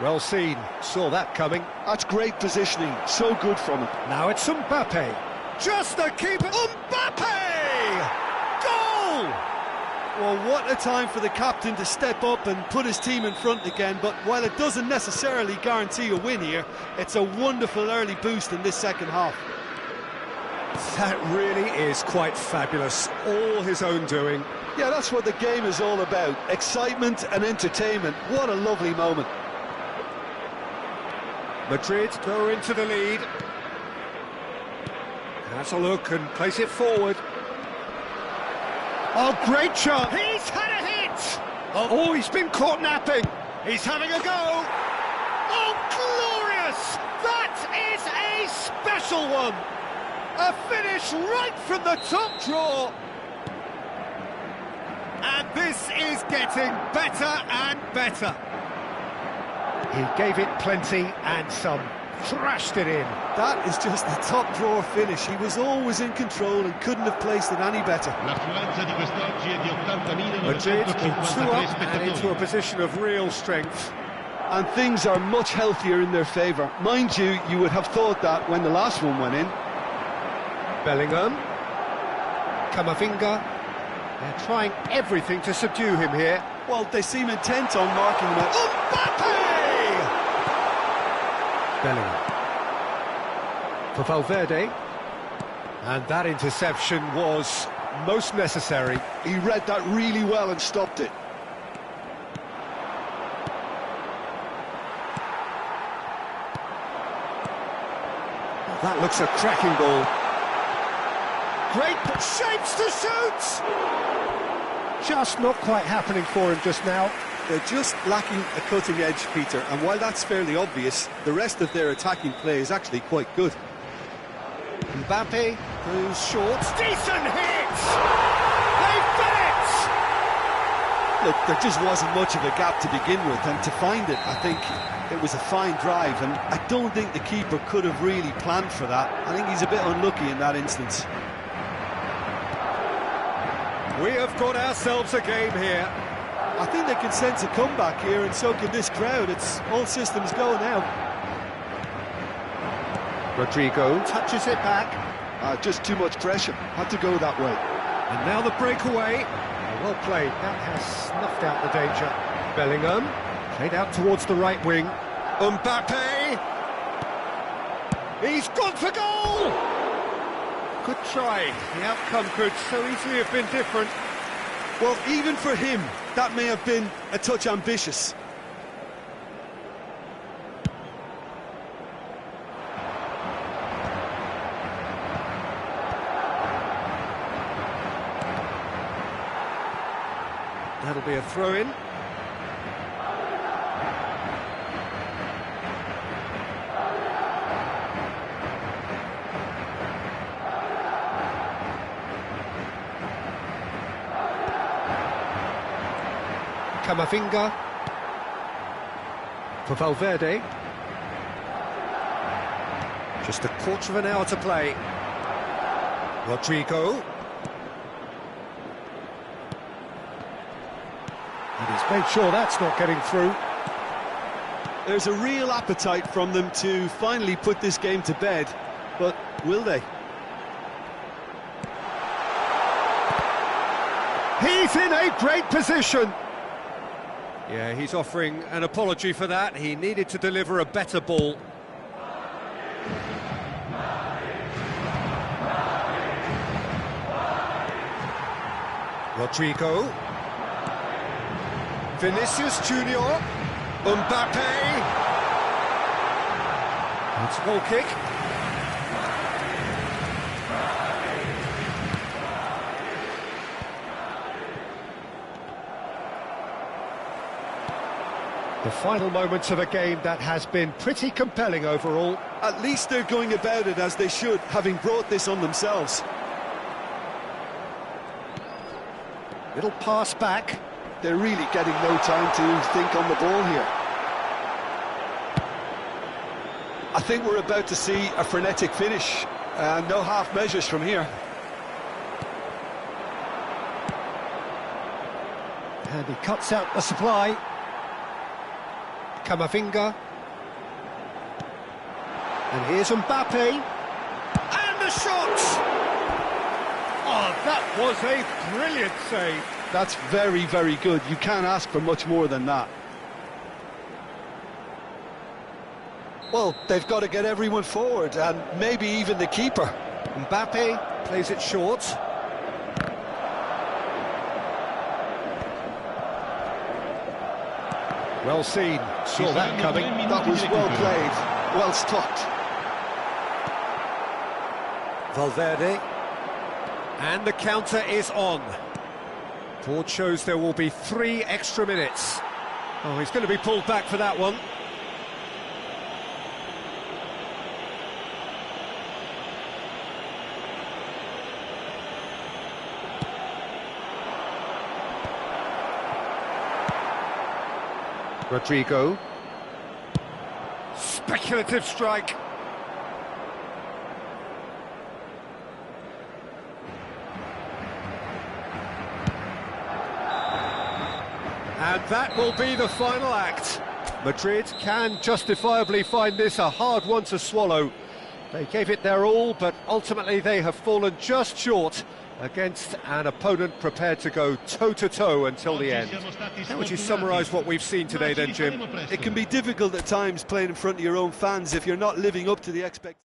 Well seen, saw that coming. That's great positioning, so good from him. Now it's Mbappe. Just the keeper. Mbappe! Goal! Well, what a time for the captain to step up and put his team in front again, but while it doesn't necessarily guarantee a win here, it's a wonderful early boost in this second half. That really is quite fabulous, all his own doing. Yeah, that's what the game is all about, excitement and entertainment. What a lovely moment. Madrid go into the lead. Has a look and place it forward. Oh, great shot! He's had a hit! Oh, he's been caught napping. He's having a go. Oh, glorious! That is a special one! A finish right from the top draw. And this is getting better and better. He gave it plenty and some. Thrashed it in. That is just the top drawer finish. He was always in control and couldn't have placed it any better. Madrid in 2 up and into a position of real strength. And things are much healthier in their favour. Mind you, you would have thought that when the last one went in. Bellingham. Camavinga. They're trying everything to subdue him here. Well, they seem intent on marking him out. Mbappe! Bellingham. For Valverde. And that interception was most necessary. He read that really well and stopped it. That looks a cracking ball. Great shapes to shoot! Just not quite happening for him just now. They're just lacking a cutting edge, Peter, and while that's fairly obvious, the rest of their attacking play is actually quite good. Mbappe goes short. Decent hit! They've done it! Look, there just wasn't much of a gap to begin with, and to find it, I think it was a fine drive, and I don't think the keeper could have really planned for that. I think he's a bit unlucky in that instance. We have got ourselves a game here. I think they can sense a comeback here, and so can this crowd. It's all systems go now. Rodrigo touches it back. Just too much pressure. Had to go that way. And now the breakaway. Well played. That has snuffed out the danger. Bellingham played out towards the right wing. Mbappe. He's gone for goal. Good try. The outcome could so easily have been different. Well, even for him, that may have been a touch ambitious. That'll be a throw-in. Camavinga for Valverde. Just a quarter of an hour to play. Rodrigo. And he's made sure that's not getting through. There's a real appetite from them to finally put this game to bed, but will they? He's in a great position. Yeah, he's offering an apology for that. He needed to deliver a better ball. Rodrigo. Vinicius Junior. Mbappe. It's a goal kick. The final moments of a game that has been pretty compelling overall. At least they're going about it as they should, having brought this on themselves. Little pass back. They're really getting no time to think on the ball here. I think we're about to see a frenetic finish, and no half measures from here. And he cuts out the supply. Camavinga. And here's Mbappe. And the shot! Oh, that was a brilliant save. That's very, very good. You can't ask for much more than that. Well, they've got to get everyone forward, and maybe even the keeper. Mbappe plays it short. Well seen, saw that coming. That was well played, well stopped. Valverde. And the counter is on. Board shows there will be 3 extra minutes. Oh, he's going to be pulled back for that one. Rodrigo. Speculative strike. And that will be the final act. Madrid can justifiably find this a hard one to swallow. They gave it their all, but ultimately they have fallen just short against an opponent prepared to go toe-to-toe until the end. How would you summarise what we've seen today then, Jim? It can be difficult at times playing in front of your own fans if you're not living up to the expectations.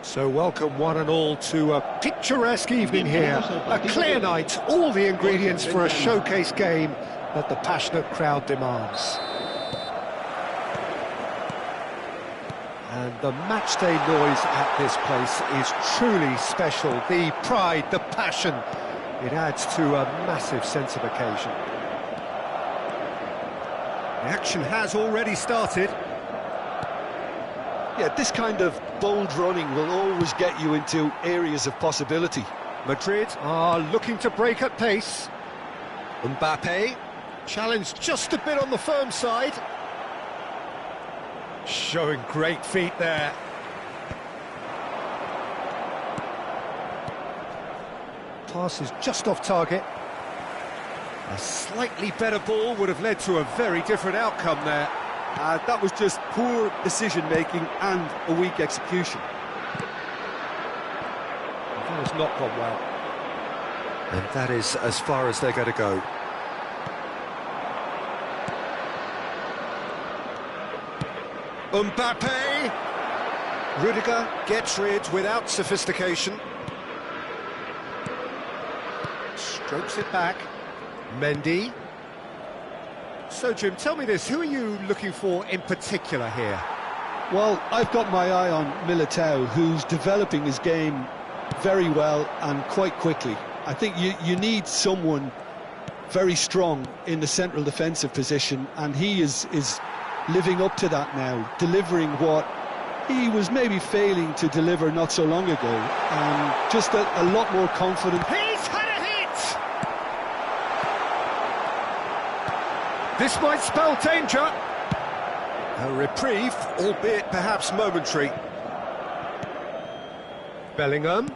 So welcome one and all to a picturesque evening here, a clear night, all the ingredients for a showcase game that the passionate crowd demands. And the matchday noise at this place is truly special. The pride, the passion, it adds to a massive sense of occasion. The action has already started. Yeah, this kind of bold running will always get you into areas of possibility. Madrid are looking to break at pace. Mbappe, challenged just a bit on the firm side. Showing great feet there. Pass is just off target. A slightly better ball would have led to a very different outcome there. That was just poor decision-making and a weak execution. That has not gone well. And that is as far as they're going to go. Mbappe! Rudiger gets rid without sophistication. Strokes it back. Mendy. So, Jim, tell me this, who are you looking for in particular here? Well, I've got my eye on Militao, who's developing his game very well and quite quickly. I think you need someone very strong in the central defensive position, and he is living up to that now, delivering what he was maybe failing to deliver not so long ago, and just a lot more confident. He's had a hit! This might spell danger. A reprieve, albeit perhaps momentary. Bellingham.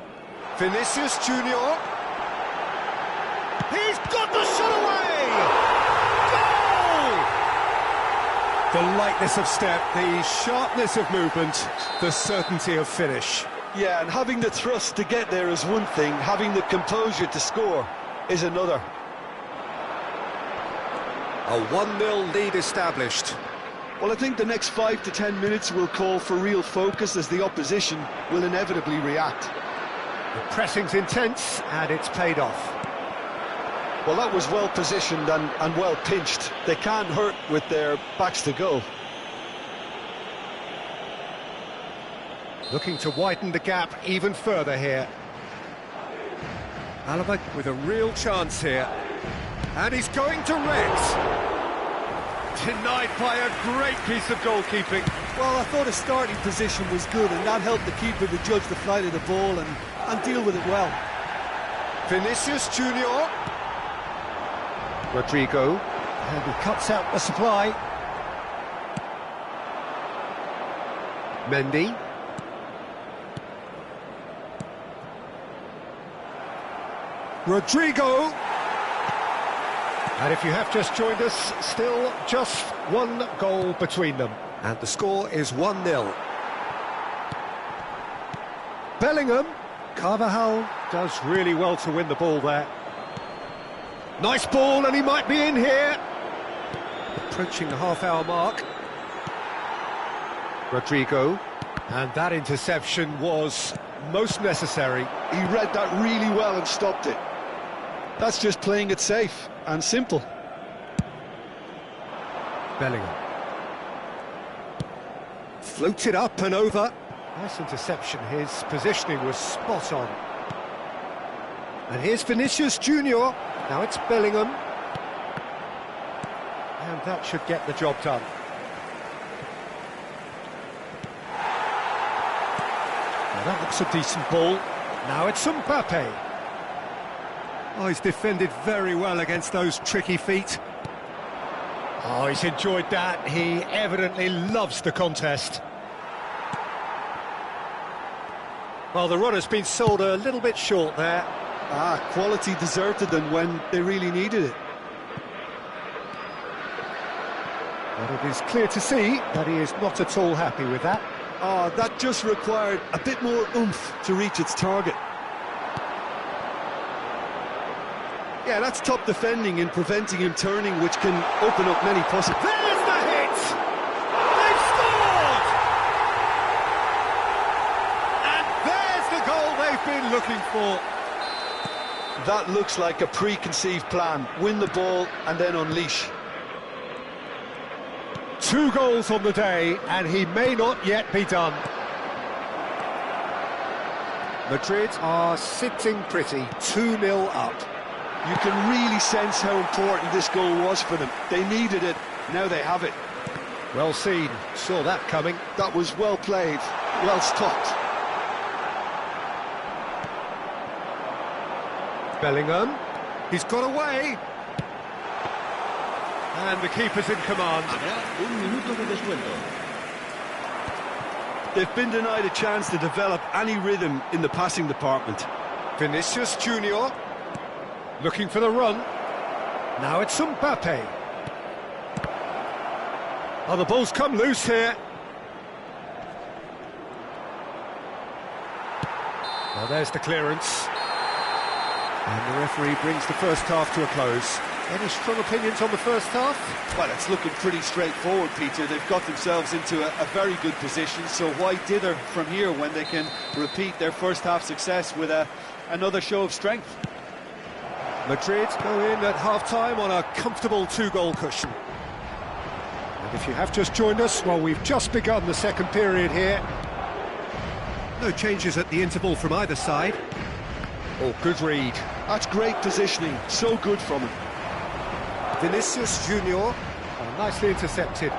Vinicius Junior. He's got the shot away! Goal! The lightness of step, the sharpness of movement, the certainty of finish. Yeah, and having the thrust to get there is one thing, having the composure to score is another. A 1-0 lead established. Well, I think the next 5 to 10 minutes will call for real focus, as the opposition will inevitably react. The pressing's intense, and it's paid off. Well, that was well positioned and well pinched. They can't hurt with their backs to goal. Looking to widen the gap even further here. Alaba with a real chance here. And he's going direct. Denied by a great piece of goalkeeping. Well, I thought his starting position was good, and that helped the keeper to judge the flight of the ball and deal with it well. Vinicius Junior. Rodrigo. And he cuts out the supply. Mendy. Rodrigo. And if you have just joined us, still just one goal between them. And the score is 1-0. Bellingham. Carvajal does really well to win the ball there. Nice ball, and he might be in here. Approaching the half-hour mark. Rodrigo. And that interception was most necessary. He read that really well and stopped it. That's just playing it safe and simple. Bellingham. Floated up and over. Nice interception. His positioning was spot on. And here's Vinicius Junior. Now it's Bellingham. And that should get the job done. Now that looks a decent ball. Now it's Mbappe. Oh, he's defended very well against those tricky feet. Oh, he's enjoyed that. He evidently loves the contest. Well, the run has been sold a little bit short there. Quality deserted them when they really needed it. But it is clear to see that he is not at all happy with that. That just required a bit more oomph to reach its target. Yeah, that's top defending in preventing him turning, which can open up many possibilities. There's the hit! They've scored! And there's the goal they've been looking for. That looks like a preconceived plan. Win the ball and then unleash. 2 goals on the day, and he may not yet be done. Madrid are sitting pretty, 2-0 up. You can really sense how important this goal was for them. They needed it, now they have it. Well seen, saw that coming. That was well played, well stopped. Bellingham, he's got away. And the keeper's in command. They've been denied a chance to develop any rhythm in the passing department. Vinicius Junior. Looking for the run. Now it's Mbappe. Oh, the ball's come loose here. Well, there's the clearance. And the referee brings the first half to a close. Any strong opinions on the first half? Well, it's looking pretty straightforward, Peter. They've got themselves into a very good position, so why dither from here when they can repeat their first half success with another show of strength? Madrid go in at half-time on a comfortable 2-goal cushion. And if you have just joined us, well, we've just begun the second period here. No changes at the interval from either side. Oh, good read. That's great positioning, so good from him. Vinicius Junior. Oh, nicely intercepted.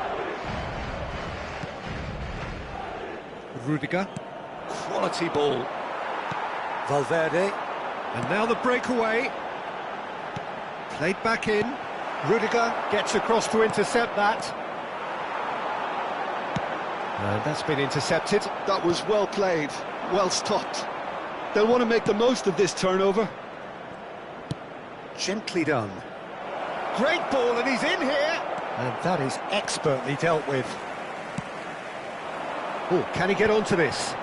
Rudiger. Quality ball. Valverde. And now the breakaway. Played back in. Rudiger gets across to intercept that. And that's been intercepted. That was well played, well stopped. They'll want to make the most of this turnover. Gently done. Great ball, and he's in here. And that is expertly dealt with. Oh, can he get onto this?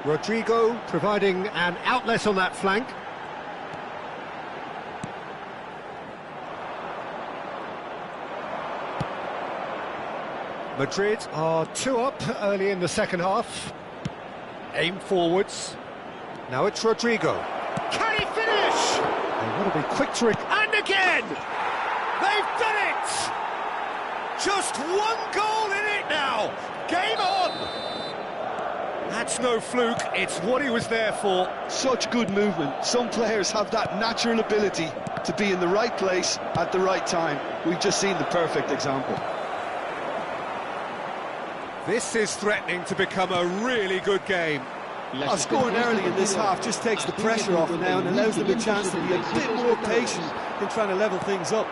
Rodrigo providing an outlet on that flank. Madrid are 2 up early in the second half. Aim forwards. Now it's Rodrigo. Can he finish? They want to be quick to... And again! They've done it! Just 1 goal in it now! Game on! That's no fluke, it's what he was there for. Such good movement. Some players have that natural ability to be in the right place at the right time. We've just seen the perfect example. This is threatening to become a really good game. Scoring early in this half just takes the pressure off now and allows them a chance to be a bit more patient in trying to level things up.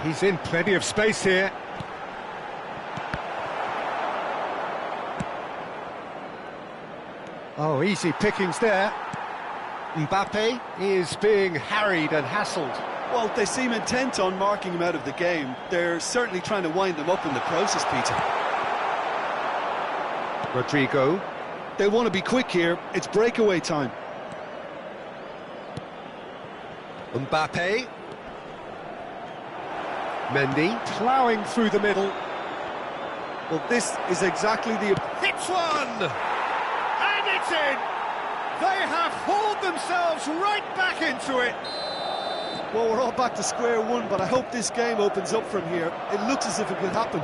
He's in plenty of space here. Oh, easy pickings there. Mbappe is being harried and hassled. Well, they seem intent on marking him out of the game. They're certainly trying to wind them up in the process, Peter. Rodrigo. They want to be quick here. It's breakaway time. Mbappe. Mendy ploughing through the middle. Well, this is exactly the... Hits one! And it's in! They have hauled themselves right back into it. Well, we're all back to square one, but I hope this game opens up from here. It looks as if it could happen.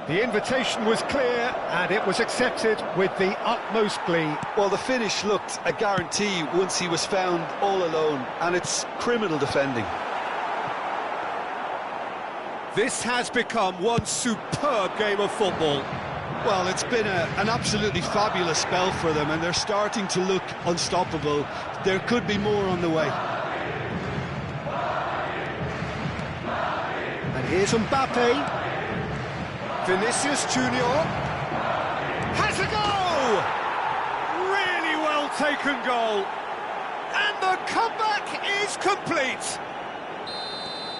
The invitation was clear, and it was accepted with the utmost glee. Well, the finish looked a guarantee once he was found all alone, and it's criminal defending. This has become one superb game of football. Well, it's been an absolutely fabulous spell for them, and they're starting to look unstoppable. There could be more on the way. And here's Mbappe. Vinicius Junior has a goal! Really well taken goal. And the comeback is complete.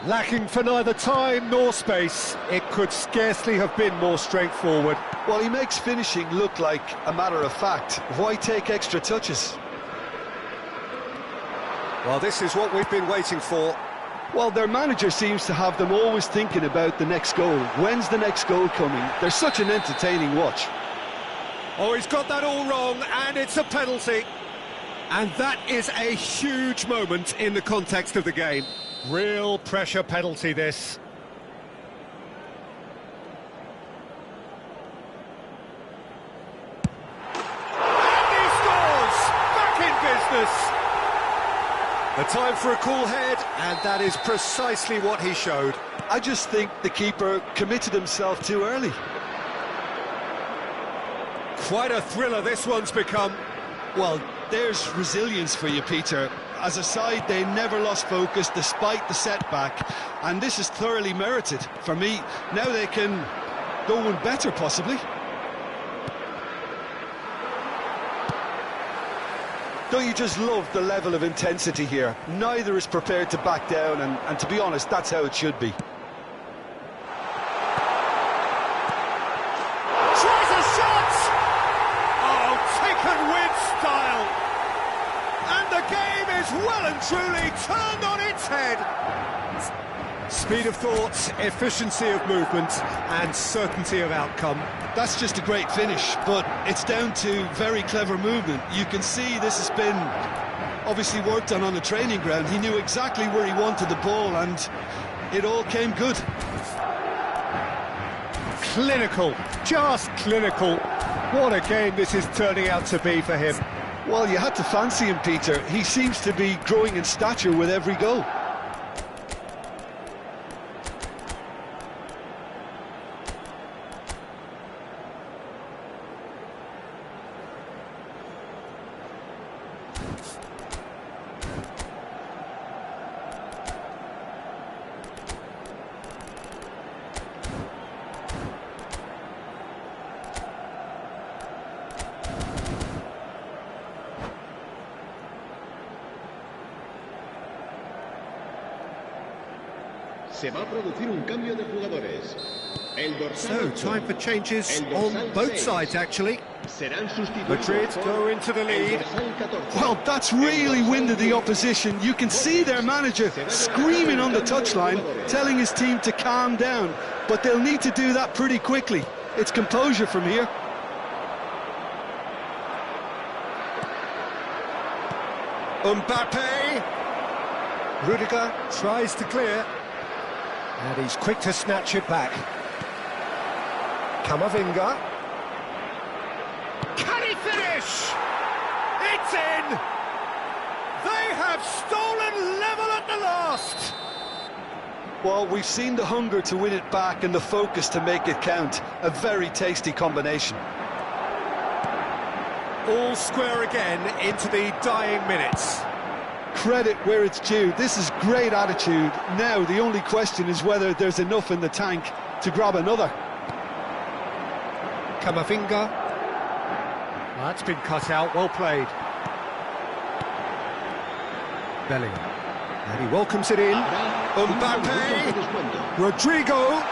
Lacking for neither time nor space, it could scarcely have been more straightforward. Well, he makes finishing look like a matter of fact. Why take extra touches? Well, this is what we've been waiting for. Well, their manager seems to have them always thinking about the next goal. When's the next goal coming? They're such an entertaining watch. Oh, he's got that all wrong, and it's a penalty. And that is a huge moment in the context of the game. Real pressure penalty, this. And he scores! Back in business! The time for a cool head, and that is precisely what he showed. I just think the keeper committed himself too early. Quite a thriller this one's become. Well, there's resilience for you, Peter. As a side, they never lost focus despite the setback, and this is thoroughly merited. For me, now they can go one better, possibly. Don't you just love the level of intensity here? Neither is prepared to back down, and to be honest, that's how it should be. Tries a shot! Oh, taken with style! And the game is well and truly turned on its head. Speed of thought, efficiency of movement, and certainty of outcome. That's just a great finish, but it's down to very clever movement. You can see this has been obviously worked on the training ground. He knew exactly where he wanted the ball, and it all came good. Clinical, just clinical. What a game this is turning out to be for him. Well, you had to fancy him, Peter. He seems to be growing in stature with every goal. Se va a producir un cambio de jugadores. So, time for changes on both sides, actually. Madrid go into the lead. Well, that's really winded the opposition. You can see their manager screaming on the touchline, telling his team to calm down. But they'll need to do that pretty quickly. It's composure from here. Mbappe. Rudiger tries to clear. And he's quick to snatch it back. Camavinga. Can he finish? It's in! They have stolen level at the last! Well, we've seen the hunger to win it back and the focus to make it count. A very tasty combination. All square again into the dying minutes. Credit where it's due. This is great attitude. Now the only question is whether there's enough in the tank to grab another. Camavinga. That's been cut out, well played. Bellingham. And he welcomes it in. Mbappe. Rodrigo.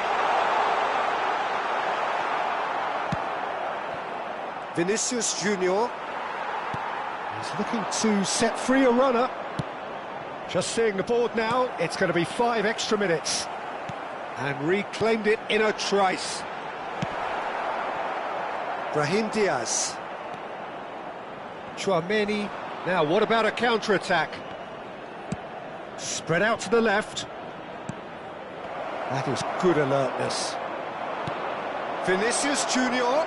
Vinicius Junior. He's looking to set free a runner. Just seeing the board now, it's going to be 5 extra minutes. And reclaimed it in a trice. Brahim Diaz. Chouameni. Now, what about a counter-attack? Spread out to the left. That is good alertness. Vinicius Junior.